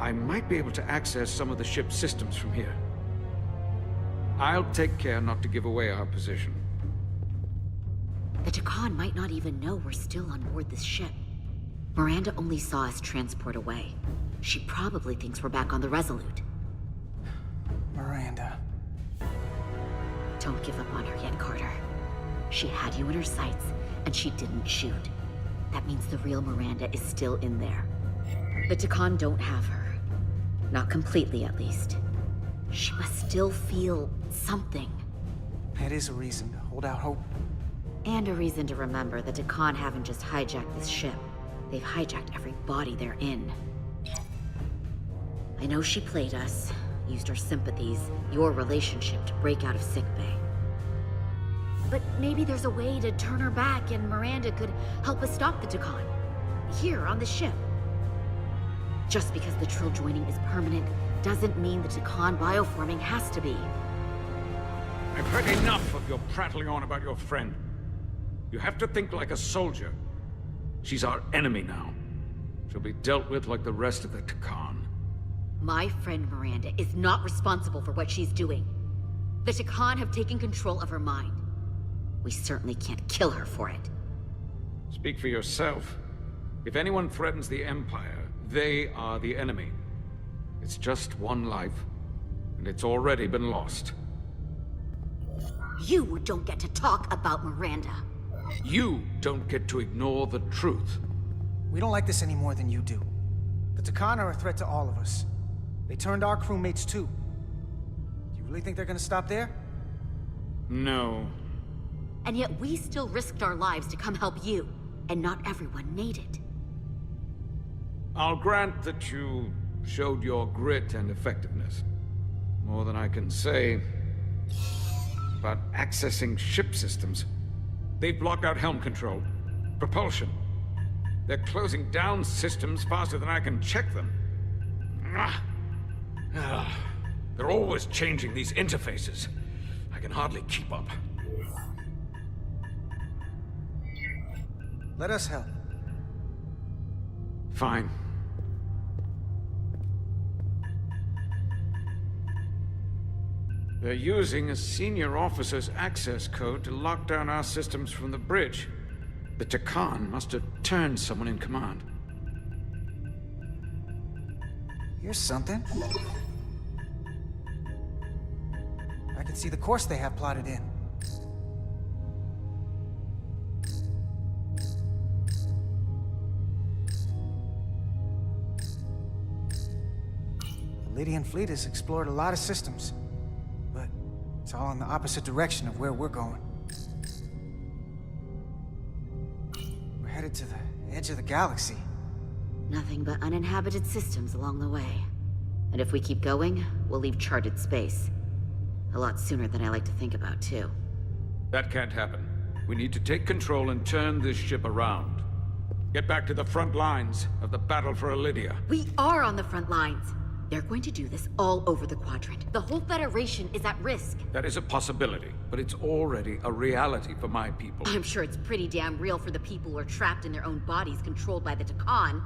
I might be able to access some of the ship's systems from here. I'll take care not to give away our position. The Takan might not even know we're still on board this ship. Miranda only saw us transport away. She probably thinks we're back on the Resolute. Miranda. Don't give up on her yet, Carter. She had you in her sights, and she didn't shoot. That means the real Miranda is still in there. The Takan don't have her. Not completely, at least. She must still feel something. That is a reason to hold out hope. And a reason to remember that Takan haven't just hijacked this ship. They've hijacked every body they're in. I know she played us, used our sympathies, your relationship to break out of sickbay. But maybe there's a way to turn her back and Miranda could help us stop the Takan. Here, on the ship. Just because the Trill joining is permanent doesn't mean the Takan bioforming has to be. I've heard enough of your prattling on about your friend. You have to think like a soldier. She's our enemy now. She'll be dealt with like the rest of the Takan. My friend Miranda is not responsible for what she's doing. The Takan have taken control of her mind. We certainly can't kill her for it. Speak for yourself. If anyone threatens the Empire, they are the enemy. It's just one life, and it's already been lost. You don't get to talk about Miranda. You don't get to ignore the truth. We don't like this any more than you do. The Takan are a threat to all of us. They turned our crewmates too. Do you really think they're gonna stop there? No. And yet we still risked our lives to come help you, and not everyone made it. I'll grant that you showed your grit and effectiveness. More than I can say about accessing ship systems. They've blocked out helm control, propulsion. They're closing down systems faster than I can check them. They're always changing these interfaces. I can hardly keep up. Let us help. Fine. They're using a senior officer's access code to lock down our systems from the bridge. The Takan must have turned someone in command. Here's something. I can see the course they have plotted in. The Lydian fleet has explored a lot of systems, but it's all in the opposite direction of where we're going. We're headed to the edge of the galaxy. Nothing but uninhabited systems along the way. And if we keep going, we'll leave charted space. A lot sooner than I like to think about, too. That can't happen. We need to take control and turn this ship around. Get back to the front lines of the battle for Elydia. We are on the front lines. They're going to do this all over the quadrant. The whole Federation is at risk. That is a possibility, but it's already a reality for my people. I'm sure it's pretty damn real for the people who are trapped in their own bodies controlled by the Takan.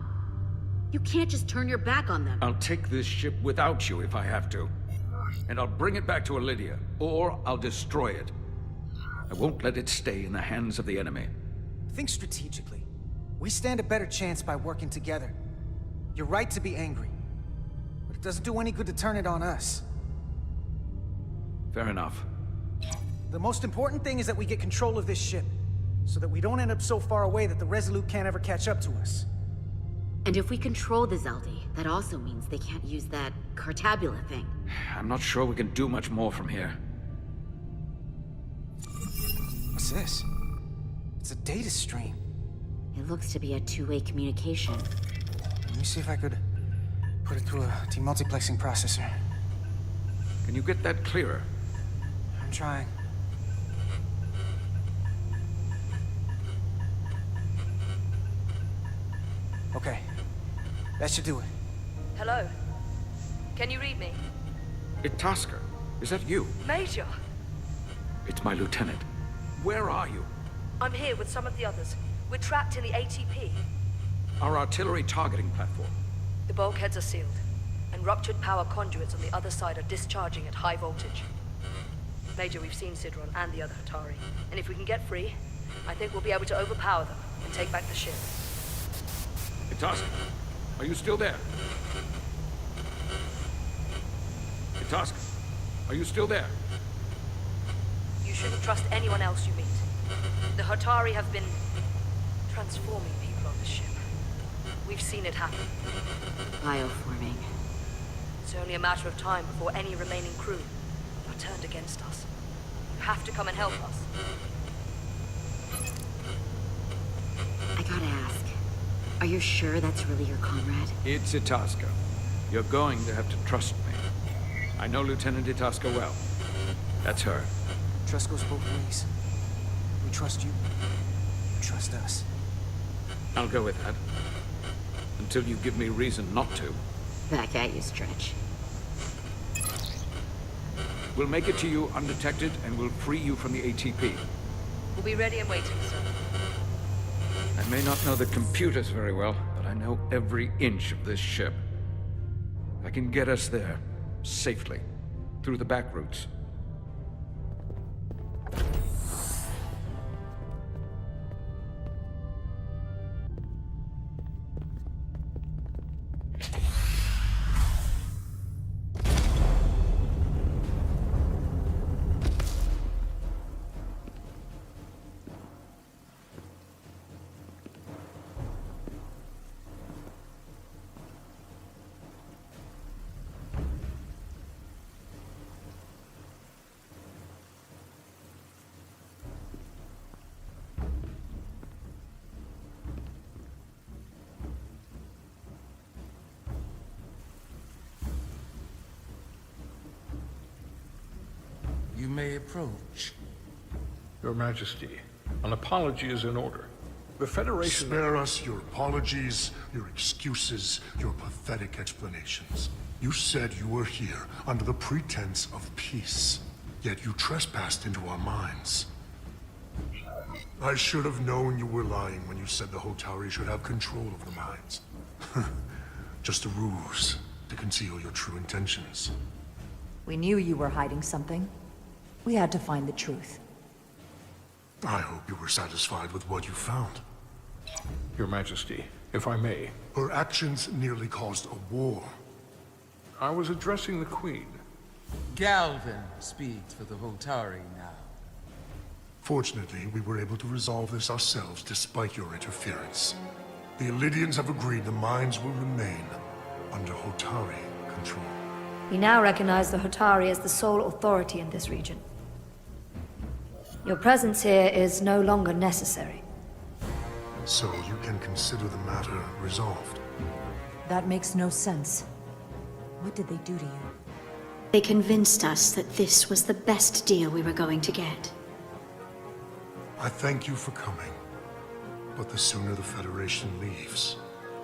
You can't just turn your back on them. I'll take this ship without you if I have to. And I'll bring it back to Elydia, or I'll destroy it. I won't let it stay in the hands of the enemy. Think strategically. We stand a better chance by working together. You're right to be angry, but it doesn't do any good to turn it on us. Fair enough. The most important thing is that we get control of this ship, so that we don't end up so far away that the Resolute can't ever catch up to us. And if we control the Zeldi, that also means they can't use that Cartabula thing. I'm not sure we can do much more from here. What's this? It's a data stream. It looks to be a two-way communication. Let me see if I could put it through a demultiplexing processor. Can you get that clearer? I'm trying. Okay. That should do it. Hello? Can you read me? Itasca, is that you? Major! It's my lieutenant. Where are you? I'm here with some of the others. We're trapped in the ATP. Our artillery targeting platform. The bulkheads are sealed, and ruptured power conduits on the other side are discharging at high voltage. Major, we've seen Sidron and the other Hatari, and if we can get free, I think we'll be able to overpower them and take back the ship. Itasca, are you still there? Itasca, are you still there? You shouldn't trust anyone else you meet. The Hatari have been transforming people on the ship. We've seen it happen. Bioforming. It's only a matter of time before any remaining crew are turned against us. You have to come and help us. I gotta ask, are you sure that's really your comrade? It's Itasca. You're going to have to trust me. I know Lieutenant Itasca well. That's her. Trust goes both ways. We trust you. You trust us. I'll go with that. Until you give me reason not to. Back at you, Stretch. We'll make it to you undetected, and we'll free you from the ATP. We'll be ready and waiting, sir. I may not know the computers very well, but I know every inch of this ship. I can get us there, safely, through the back routes. approach. Your Majesty, an apology is in order. The Federation... Spare us your apologies, your excuses, your pathetic explanations. You said you were here under the pretense of peace, yet you trespassed into our minds. I should have known you were lying when you said the Hotari should have control of the mines. Just a ruse to conceal your true intentions. We knew you were hiding something. We had to find the truth. I hope you were satisfied with what you found. Your Majesty, if I may. Her actions nearly caused a war. I was addressing the Queen. Galvin speaks for the Hotari now. Fortunately, we were able to resolve this ourselves despite your interference. The Illidians have agreed the mines will remain under Hotari control. We now recognize the Hotari as the sole authority in this region. Your presence here is no longer necessary. So you can consider the matter resolved. That makes no sense. What did they do to you? They convinced us that this was the best deal we were going to get. I thank you for coming. But the sooner the Federation leaves,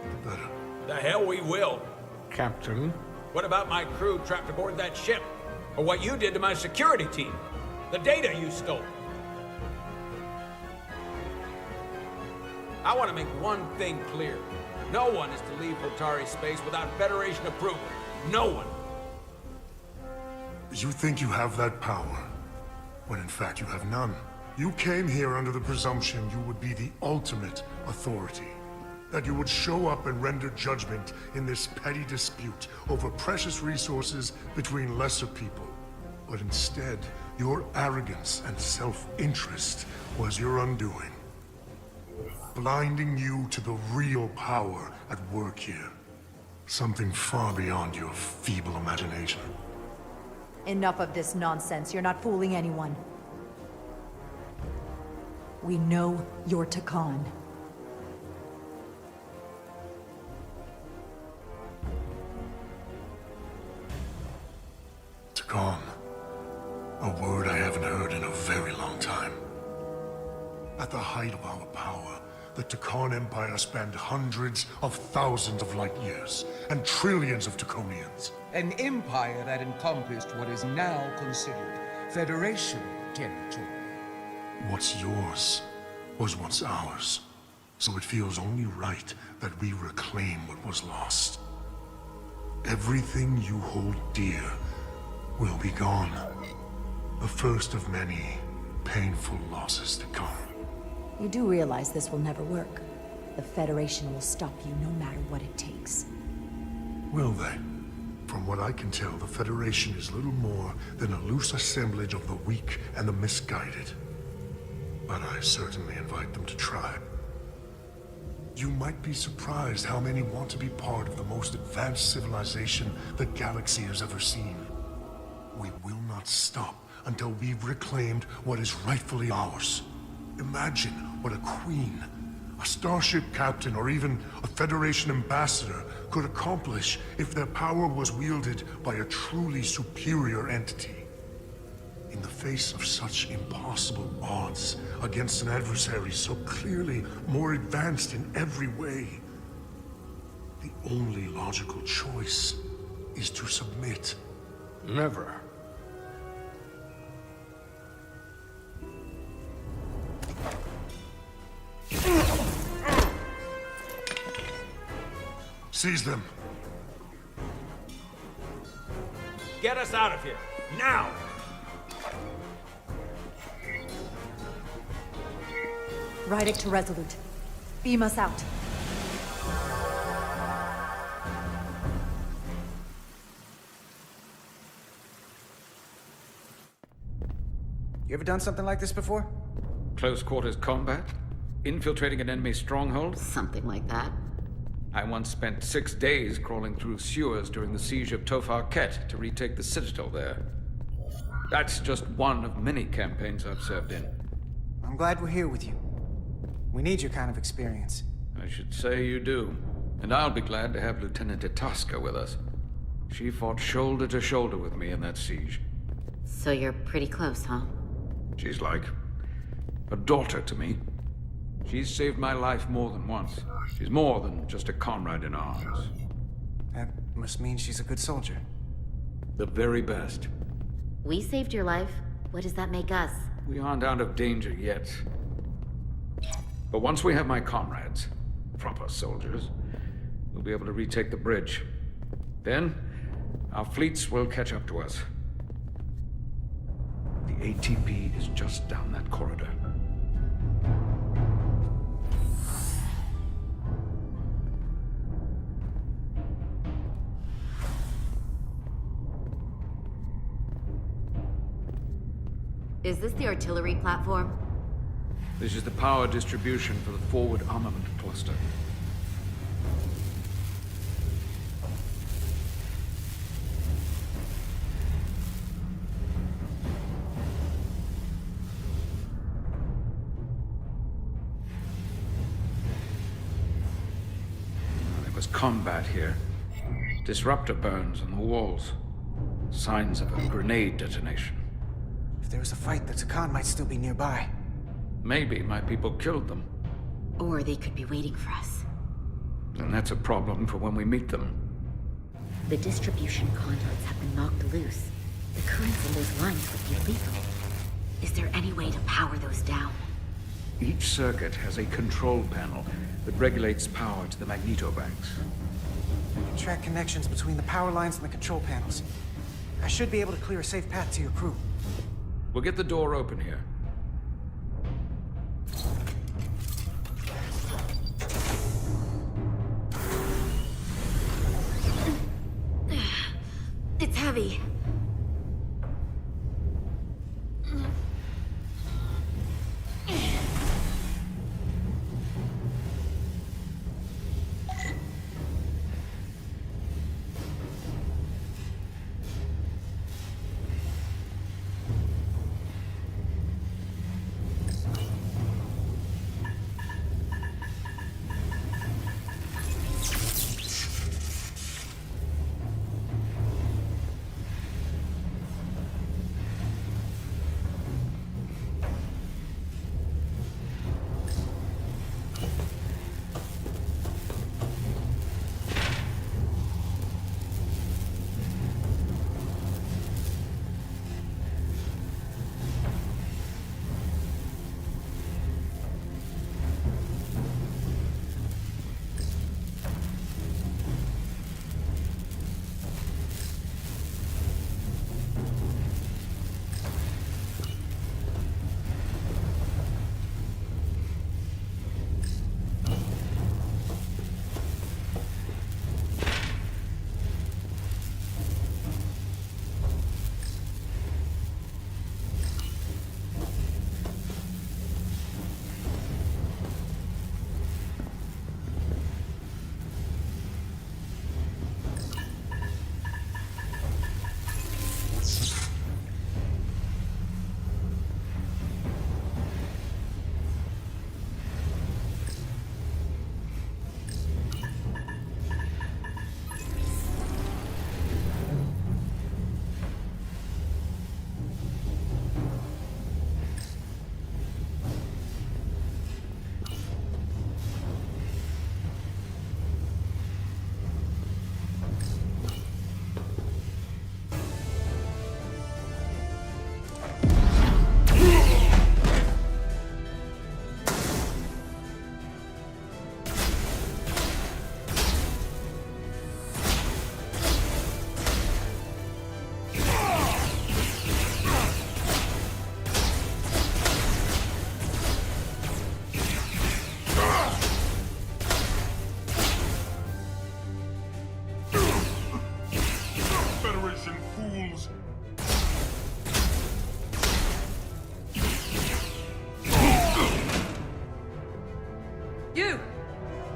the better. The hell we will. Captain? What about my crew trapped aboard that ship? Or what you did to my security team? The data you stole? I want to make one thing clear. No one is to leave Hotari space without Federation approval. No one. You think you have that power, when in fact you have none. You came here under the presumption you would be the ultimate authority. That you would show up and render judgment in this petty dispute over precious resources between lesser people. But instead, your arrogance and self-interest was your undoing. Blinding you to the real power at work here. Something far beyond your feeble imagination. Enough of this nonsense. You're not fooling anyone. We know you're Takan. Takan. A word I haven't heard in a very long time. At the height of our power, the Takan Empire spanned hundreds of thousands of light years, and trillions of Taconians. An empire that encompassed what is now considered Federation territory. What's yours was once ours, so it feels only right that we reclaim what was lost. Everything you hold dear will be gone. The first of many painful losses to come. You do realize this will never work. The Federation will stop you no matter what it takes. Will they? From what I can tell, the Federation is little more than a loose assemblage of the weak and the misguided. But I certainly invite them to try. You might be surprised how many want to be part of the most advanced civilization the galaxy has ever seen. We will not stop until we've reclaimed what is rightfully ours. Imagine what a queen, a starship captain, or even a Federation ambassador could accomplish if their power was wielded by a truly superior entity. In the face of such impossible odds against an adversary so clearly more advanced in every way, the only logical choice is to submit. Never. Seize them. Get us out of here, now! Rydek to Resolute. Beam us out. You ever done something like this before? Close quarters combat? Infiltrating an enemy stronghold? Something like that. I once spent 6 days crawling through sewers during the siege of Tofar Ket to retake the citadel there. That's just one of many campaigns I've served in. I'm glad we're here with you. We need your kind of experience. I should say you do. And I'll be glad to have Lieutenant Itasca with us. She fought shoulder to shoulder with me in that siege. So you're pretty close, huh? She's like a daughter to me. She's saved my life more than once. She's more than just a comrade in arms. That must mean she's a good soldier. The very best. We saved your life. What does that make us? We aren't out of danger yet. But once we have my comrades, proper soldiers, we'll be able to retake the bridge. Then, our fleets will catch up to us. The ATP is just down that corridor. Is this the artillery platform? This is the power distribution for the forward armament cluster. There was combat here. Disruptor burns on the walls. Signs of a grenade detonation. If there was a fight, the Takan might still be nearby. Maybe my people killed them. Or they could be waiting for us. And that's a problem for when we meet them. The distribution conduits have been knocked loose. The currents in those lines would be lethal. Is there any way to power those down? Each circuit has a control panel that regulates power to the magnetobanks. I can track connections between the power lines and the control panels. I should be able to clear a safe path to your crew. We'll get the door open here. It's heavy.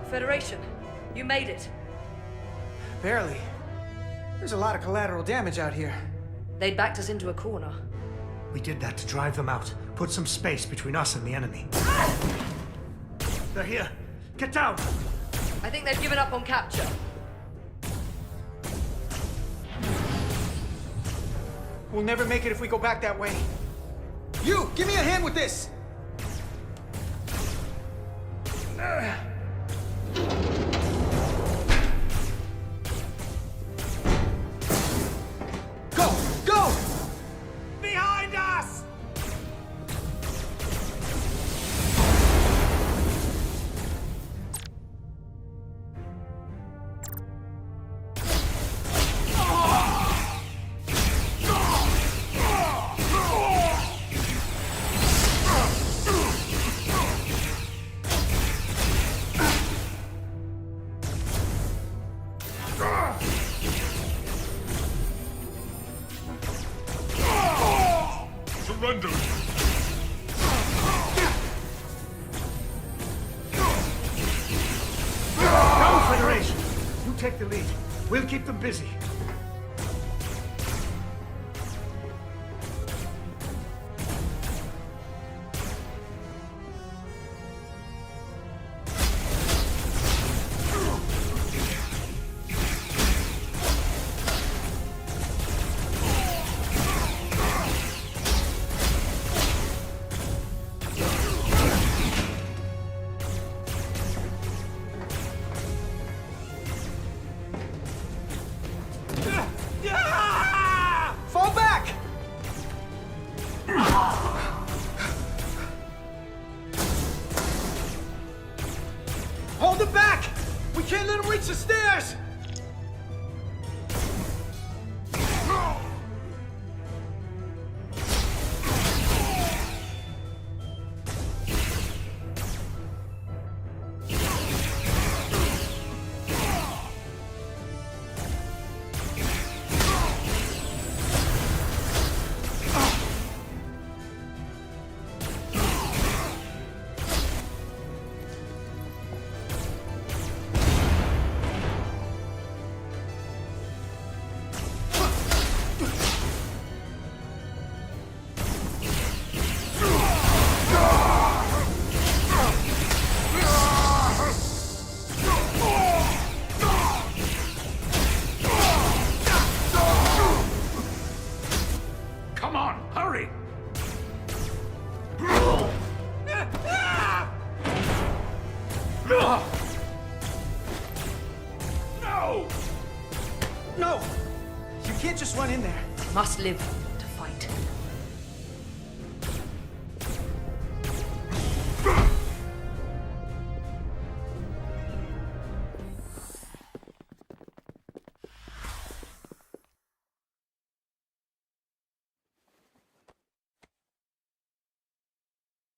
Federation, you made it. Barely. There's a lot of collateral damage out here. They backed us into a corner. We did that to drive them out. Put some space between us and the enemy. They're here. Get down! I think they've given up on capture. We'll never make it if we go back that way. You, give me a hand with this! Go! Go! Behind us! Surrender! Go, Federation! You take the lead. We'll keep them busy. Fall back! Hold him back! We can't let him reach the stairs! Come on, hurry! No! No! You can't just run in there. Must live to fight.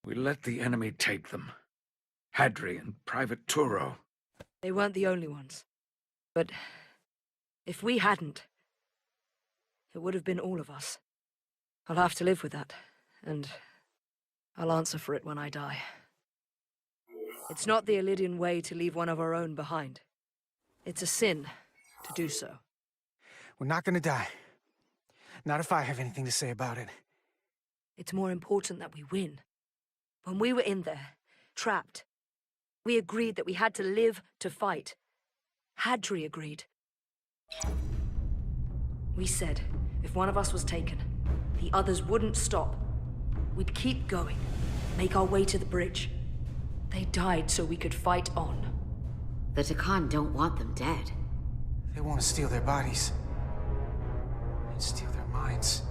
We let the enemy take them. Hadri and Private Turo. They weren't the only ones. But if we hadn't, it would have been all of us. I'll have to live with that, and I'll answer for it when I die. It's not the Illydian way to leave one of our own behind. It's a sin to do so. We're not gonna die. Not if I have anything to say about it. It's more important that we win. When we were in there, trapped, we agreed that we had to live to fight. Hadri agreed. We said, if one of us was taken, the others wouldn't stop. We'd keep going, make our way to the bridge. They died so we could fight on. The Takan don't want them dead. They want to steal their bodies. And steal their minds.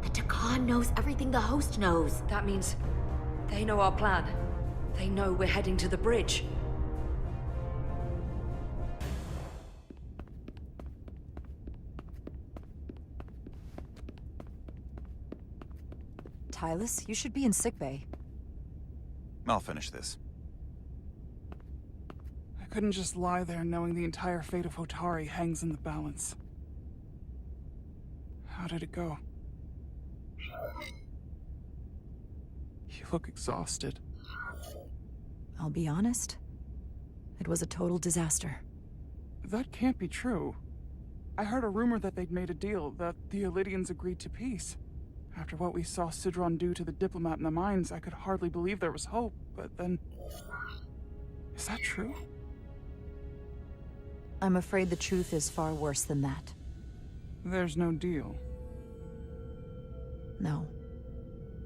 The Takan knows everything the host knows. That means they know our plan. They know we're heading to the bridge. Tylus, you should be in sickbay. I'll finish this. I couldn't just lie there knowing the entire fate of Hotari hangs in the balance. How did it go? You look exhausted. I'll be honest. It was a total disaster. That can't be true. I heard a rumor that they'd made a deal, that the Illydians agreed to peace. After what we saw Sidron do to the diplomat in the mines, I could hardly believe there was hope, but then... Is that true? I'm afraid the truth is far worse than that. There's no deal. No.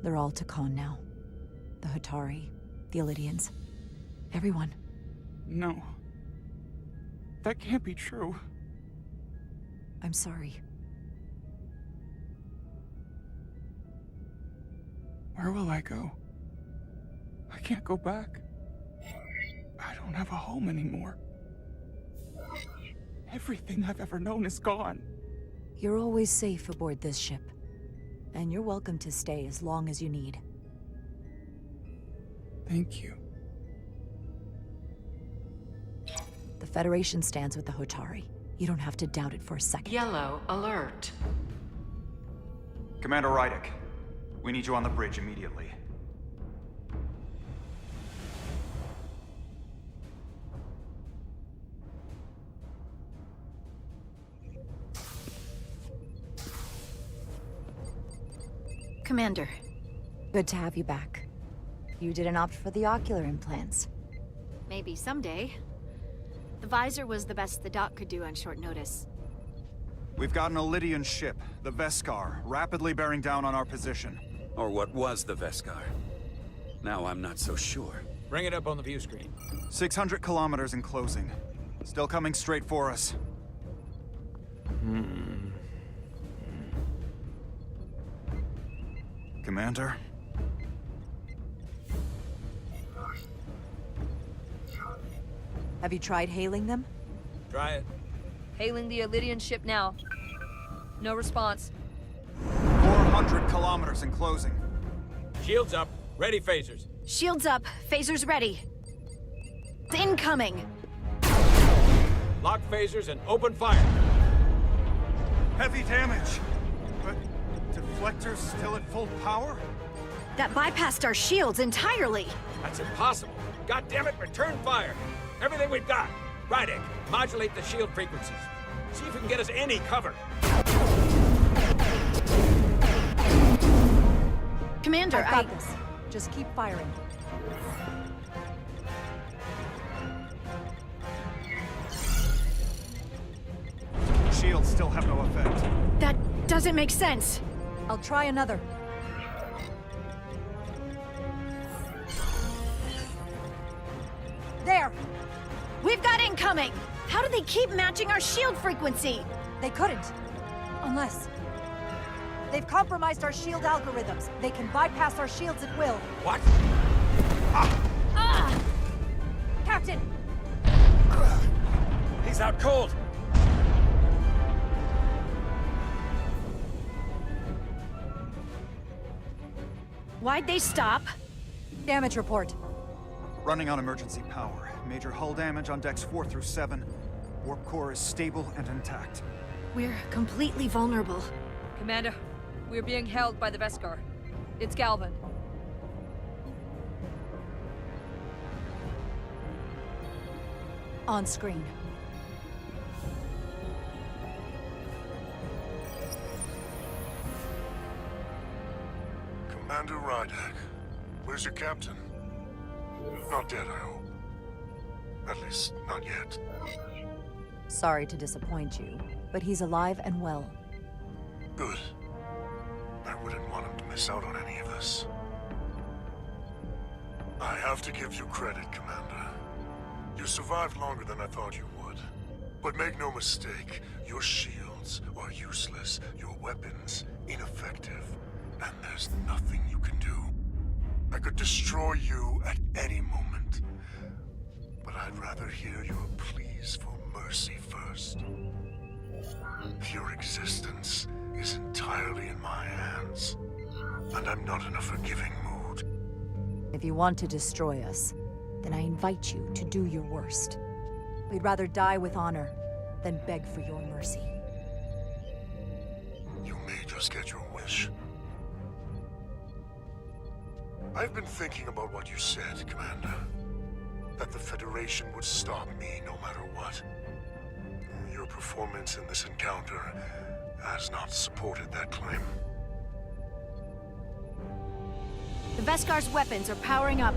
They're all Takan now. The Hotari, the Elydians. Everyone. No. That can't be true. I'm sorry. Where will I go? I can't go back. I don't have a home anymore. Everything I've ever known is gone. You're always safe aboard this ship. And you're welcome to stay as long as you need. Thank you. The Federation stands with the Hotari. You don't have to doubt it for a second. Yellow alert. Commander Rydek, we need you on the bridge immediately. Commander. Good to have you back. You didn't opt for the ocular implants. Maybe someday. The visor was the best the doc could do on short notice. We've got an Elydian ship, the Veskar, rapidly bearing down on our position. Or what was the Veskar. Now I'm not so sure. Bring it up on the view screen. 600 kilometers in closing. Still coming straight for us. Commander? Have you tried hailing them? Try it. Hailing the Elydian ship now. No response. 400 kilometers in closing. Shields up. Ready phasers. Shields up. Phasers ready. Incoming. Lock phasers and open fire. Heavy damage. But deflectors still at full power? That bypassed our shields entirely. That's impossible. God damn it, return fire. Everything we've got. Rydek, modulate the shield frequencies. See if we can get us any cover. Commander, I've got this. Just keep firing. Shields still have no effect. That doesn't make sense. I'll try another. There! We've got incoming! How do they keep matching our shield frequency? They couldn't. Unless... They've compromised our shield algorithms. They can bypass our shields at will. What? Captain! He's out cold. Why'd they stop? Damage report. Running on emergency power. Major hull damage on decks 4 through 7. Warp core is stable and intact. We're completely vulnerable. Commander, we're being held by the Veskar. It's Galvin. On screen. Commander Rydek, where's your captain? Not dead, I hope. At least, not yet. Sorry to disappoint you, but he's alive and well. Good. I wouldn't want him to miss out on any of this. I have to give you credit, Commander. You survived longer than I thought you would. But make no mistake, your shields are useless, your weapons ineffective, and there's nothing you can do. I could destroy you at any moment, but I'd rather hear your pleas for mercy first. Your existence is entirely in my hands, and I'm not in a forgiving mood. If you want to destroy us, then I invite you to do your worst. We'd rather die with honor than beg for your mercy. You may just get your wish. I've been thinking about what you said, Commander. That the Federation would stop me no matter what. Your performance in this encounter has not supported that claim. The Veskar's weapons are powering up.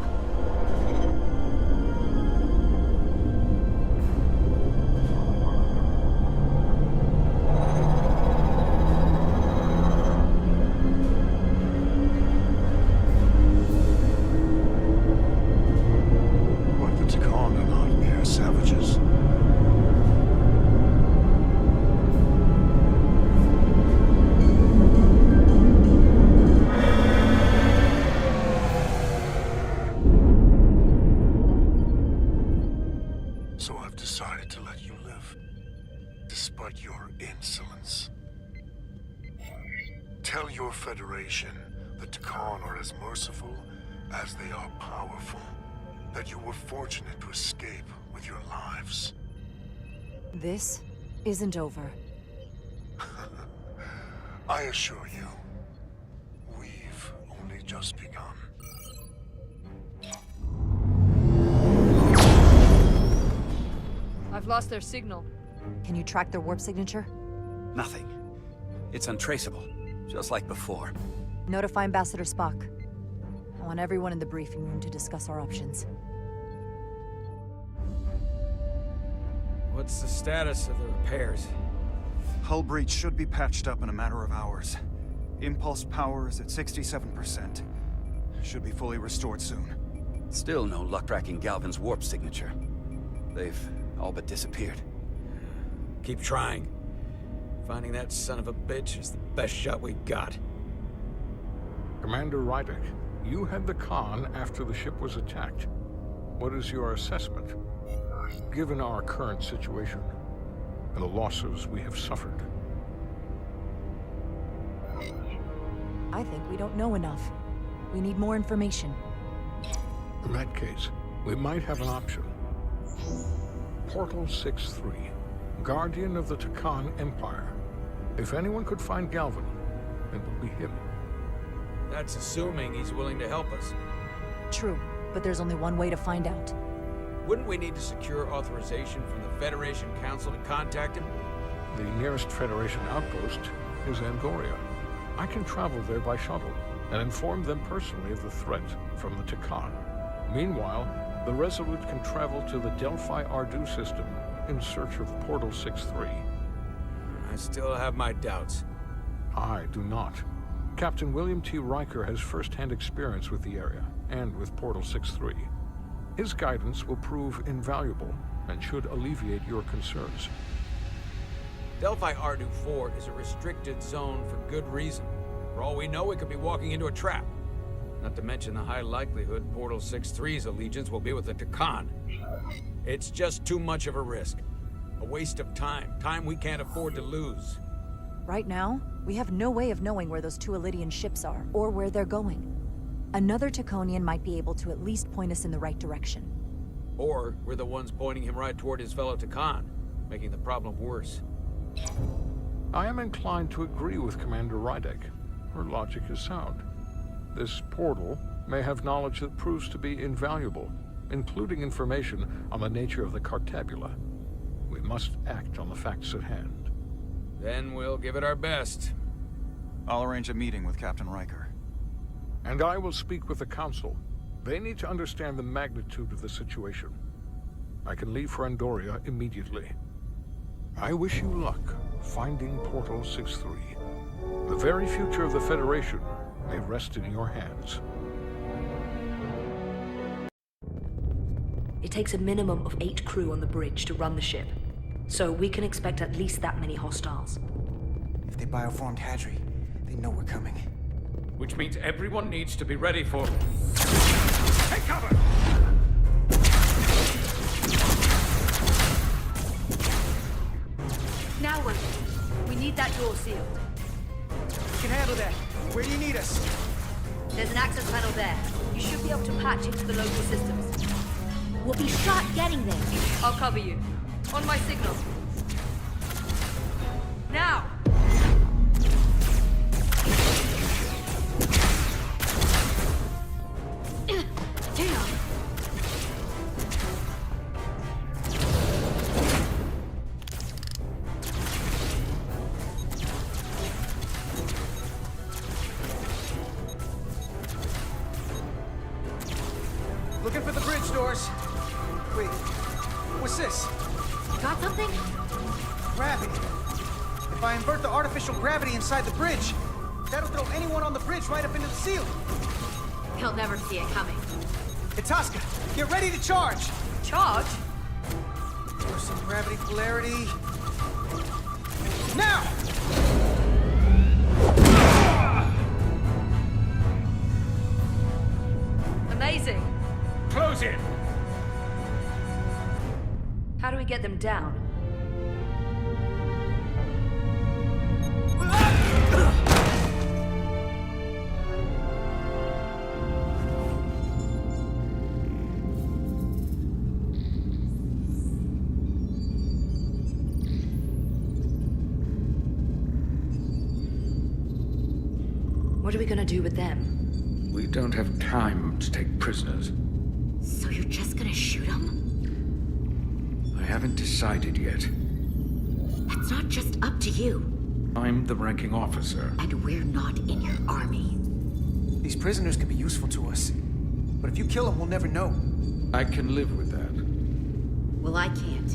despite your insolence. Tell your Federation the Takan are as merciful as they are powerful. That you were fortunate to escape with your lives. This isn't over. I assure you, we've only just begun. I've lost their signal. Can you track their warp signature? Nothing. It's untraceable, just like before. Notify Ambassador Spock. I want everyone in the briefing room to discuss our options. What's the status of the repairs? Hull breach should be patched up in a matter of hours. Impulse power is at 67%. Should be fully restored soon. Still no luck tracking Galvin's warp signature. They've all but disappeared. Keep trying. Finding that son of a bitch is the best shot we got. Commander Rydek, you had the con after the ship was attacked. What is your assessment, given our current situation and the losses we have suffered? I think we don't know enough. We need more information. In that case, we might have an option. Portal 6-3, Guardian of the Takan Empire. If anyone could find Galvin, it would be him. That's assuming he's willing to help us. True, but there's only one way to find out. Wouldn't we need to secure authorization from the Federation Council to contact him? The nearest Federation outpost is Angoria. I can travel there by shuttle and inform them personally of the threat from the Takan. Meanwhile, the Resolute can travel to the Delphi Ardu system in search of Portal 6-3. I still have my doubts. I do not. Captain William T. Riker has first-hand experience with the area and with Portal 6-3. His guidance will prove invaluable and should alleviate your concerns. Delphi Ardu 4 is a restricted zone for good reason. For all we know, we could be walking into a trap. Not to mention the high likelihood Portal 6-3's allegiance will be with the Takan. It's just too much of a risk. A waste of time. Time we can't afford to lose. Right now, we have no way of knowing where those two Elydian ships are, or where they're going. Another Taconian might be able to at least point us in the right direction. Or we're the ones pointing him right toward his fellow Takan, making the problem worse. I am inclined to agree with Commander Rydek. Her logic is sound. This portal may have knowledge that proves to be invaluable, including information on the nature of the Cartabula. We must act on the facts at hand. Then we'll give it our best. I'll arrange a meeting with Captain Riker. And I will speak with the Council. They need to understand the magnitude of the situation. I can leave for Andoria immediately. I wish you luck finding Portal 6-3. The very future of the Federation may rest in your hands. It takes a minimum of 8 crew on the bridge to run the ship. So we can expect at least that many hostiles. If they bioformed Hadri, they know we're coming. Which means everyone needs to be ready for... Take cover! Now what? We need that door sealed. We can handle that. Where do you need us? There's an access panel there. You should be able to patch into the local systems. We'll be shot getting there. I'll cover you. On my signal. Now! Damn! Looking for the bridge doors. Wait, what's this? Got something? Gravity. If I invert the artificial gravity inside the bridge, that'll throw anyone on the bridge right up into the ceiling. He'll never see it coming. Itasca, get ready to charge. Charge? For some gravity polarity. Now! Amazing. Close in! How do we get them down? What are we gonna do with them? We don't have time to take prisoners. So you're just gonna shoot them? I haven't decided yet. That's not just up to you. I'm the ranking officer. And we're not in your army. These prisoners could be useful to us. But if you kill them, we'll never know. I can live with that. Well, I can't.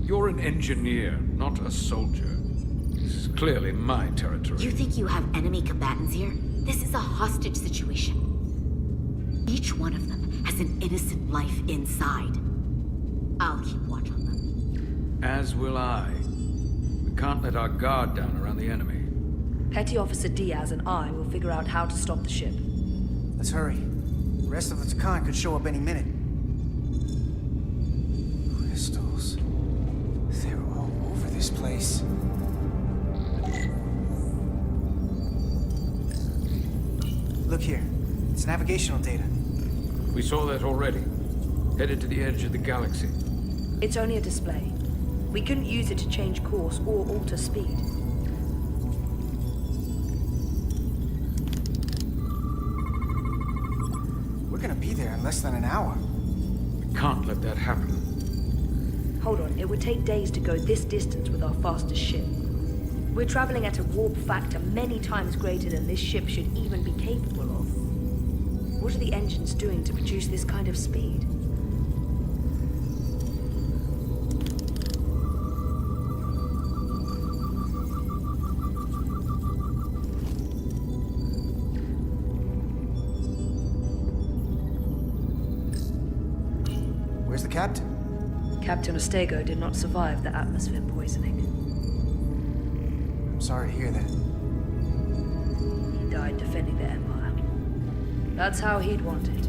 You're an engineer, not a soldier. This is clearly my territory. You think you have enemy combatants here? This is a hostage situation. Each one of them has an innocent life inside. I'll keep watch on them. As will I. We can't let our guard down around the enemy. Petty Officer Diaz and I will figure out how to stop the ship. Let's hurry. The rest of the Takan could show up any minute. Crystals. They're all over this place. Look here. It's navigational data. We saw that already. Headed to the edge of the galaxy. It's only a display. We couldn't use it to change course or alter speed. We're gonna be there in less than an hour. We can't let that happen. Hold on, it would take days to go this distance with our fastest ship. We're traveling at a warp factor many times greater than this ship should even be capable of. What are the engines doing to produce this kind of speed? Where's the captain? Captain Ostego did not survive the atmosphere poisoning. I'm sorry to hear that. He died defending the Empire. That's how he'd want it.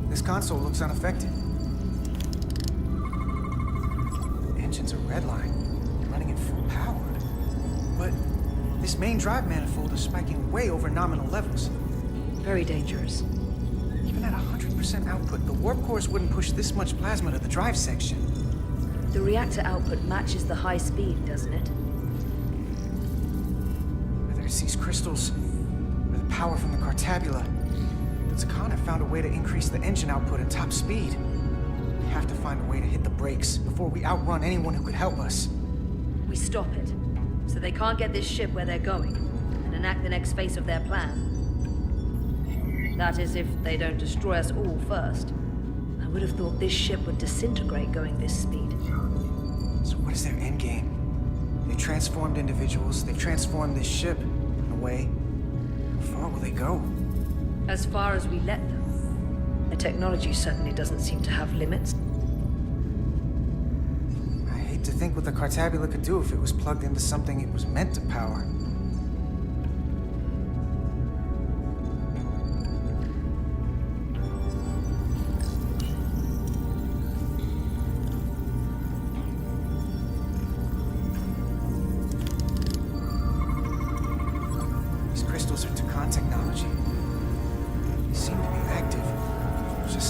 This console looks unaffected. The engines are redlined, running at full power. But this main drive manifold is spiking way over nominal levels. Very dangerous. Even at 100% output, the warp cores wouldn't push this much plasma to the drive section. The reactor output matches the high speed, doesn't it? Whether it's these crystals, or the power from the Cartabula, the Takan have found a way to increase the engine output and top speed. We have to find a way to hit the brakes before we outrun anyone who could help us. We stop it, so they can't get this ship where they're going, and enact the next phase of their plan. That is, if they don't destroy us all first. I would have thought this ship would disintegrate going this speed. So what is their endgame? They transformed individuals, they've transformed this ship, in a way. How far will they go? As far as we let them. The technology certainly doesn't seem to have limits. I hate to think what the Cartabula could do if it was plugged into something it was meant to power.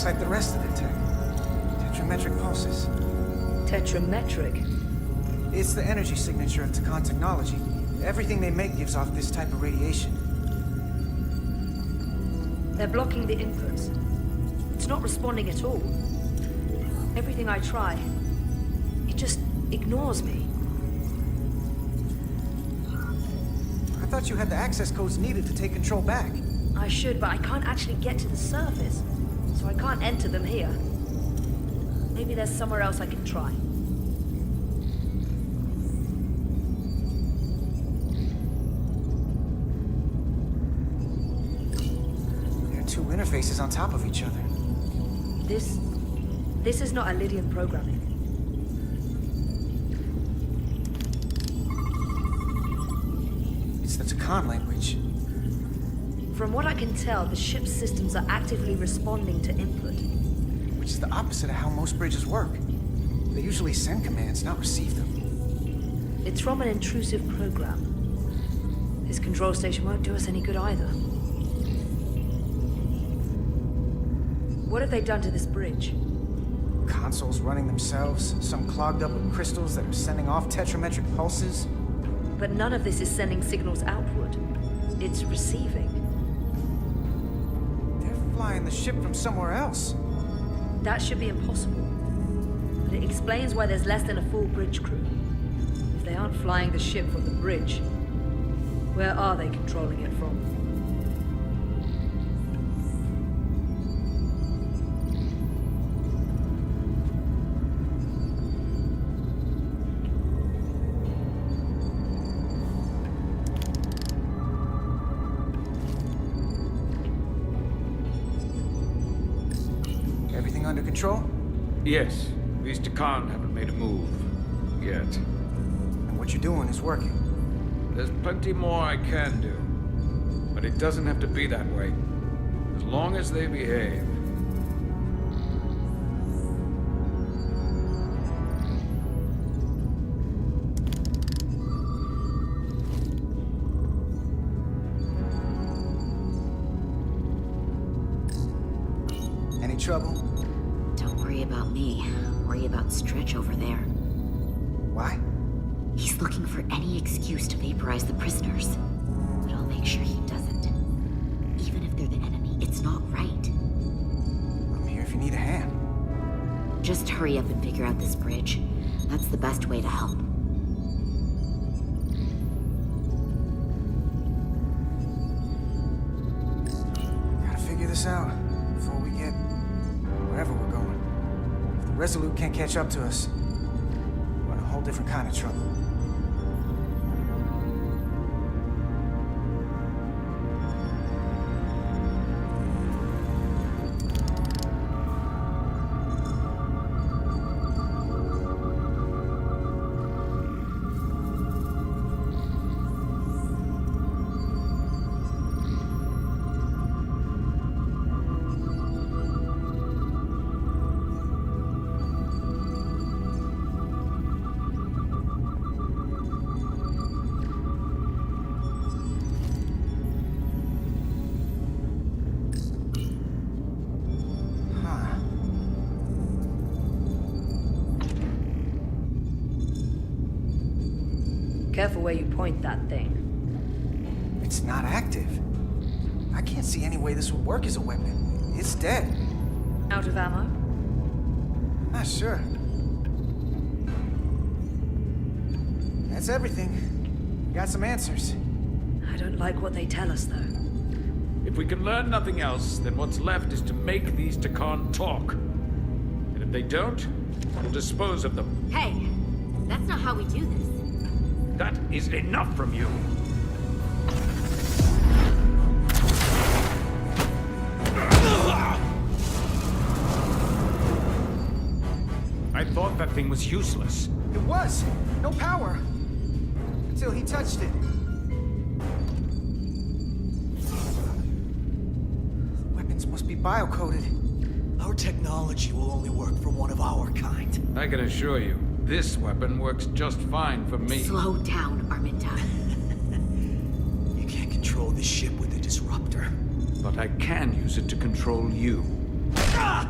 Like the rest of their tech. Tetrametric pulses. Tetrametric? It's the energy signature of Takan technology. Everything they make gives off this type of radiation. They're blocking the inputs. It's not responding at all. Everything I try, it just ignores me. I thought you had the access codes needed to take control back. I should, but I can't actually get to the surface. So I can't enter them here. Maybe there's somewhere else I can try. There are two interfaces on top of each other. This is not Lydian programming. It's the Takan language. From what I can tell, the ship's systems are actively responding to input. Which is the opposite of how most bridges work. They usually send commands, not receive them. It's from an intrusive program. This control station won't do us any good either. What have they done to this bridge? Consoles running themselves, some clogged up with crystals that are sending off tetrametric pulses. But none of this is sending signals outward. It's receiving. They're flying the ship from somewhere else. That should be impossible. But it explains why there's less than a full bridge crew. If they aren't flying the ship from the bridge, where are they controlling it from? Everything under control? Yes. These Takan haven't made a move. Yet. And what you're doing is working. There's plenty more I can do. But it doesn't have to be that way. As long as they behave. Any trouble? Don't worry about me. Worry about Stretch over there. Why? He's looking for any excuse to vaporize the prisoners. But I'll make sure he doesn't. Even if they're the enemy, it's not right. I'm here if you need a hand. Just hurry up and figure out this bridge. That's the best way to help. Gotta figure this out before we get wherever we're going. If the Resolute can't catch up to us, we're in a whole different kind of trouble. Careful where you point that thing. It's not active. I can't see any way this would work as a weapon. It's dead. Out of ammo? Not sure. That's everything. We got some answers. I don't like what they tell us, though. If we can learn nothing else, then what's left is to make these Takan talk. And if they don't, we'll dispose of them. Hey, that's not how we do this. That is enough from you. I thought that thing was useless. It was. No power. Until he touched it. Weapons must be biocoded. Our technology will only work for one of our kind. I can assure you, this weapon works just fine for me. Slow down, Arminta. You can't control this ship with a disruptor. But I can use it to control you. Ah!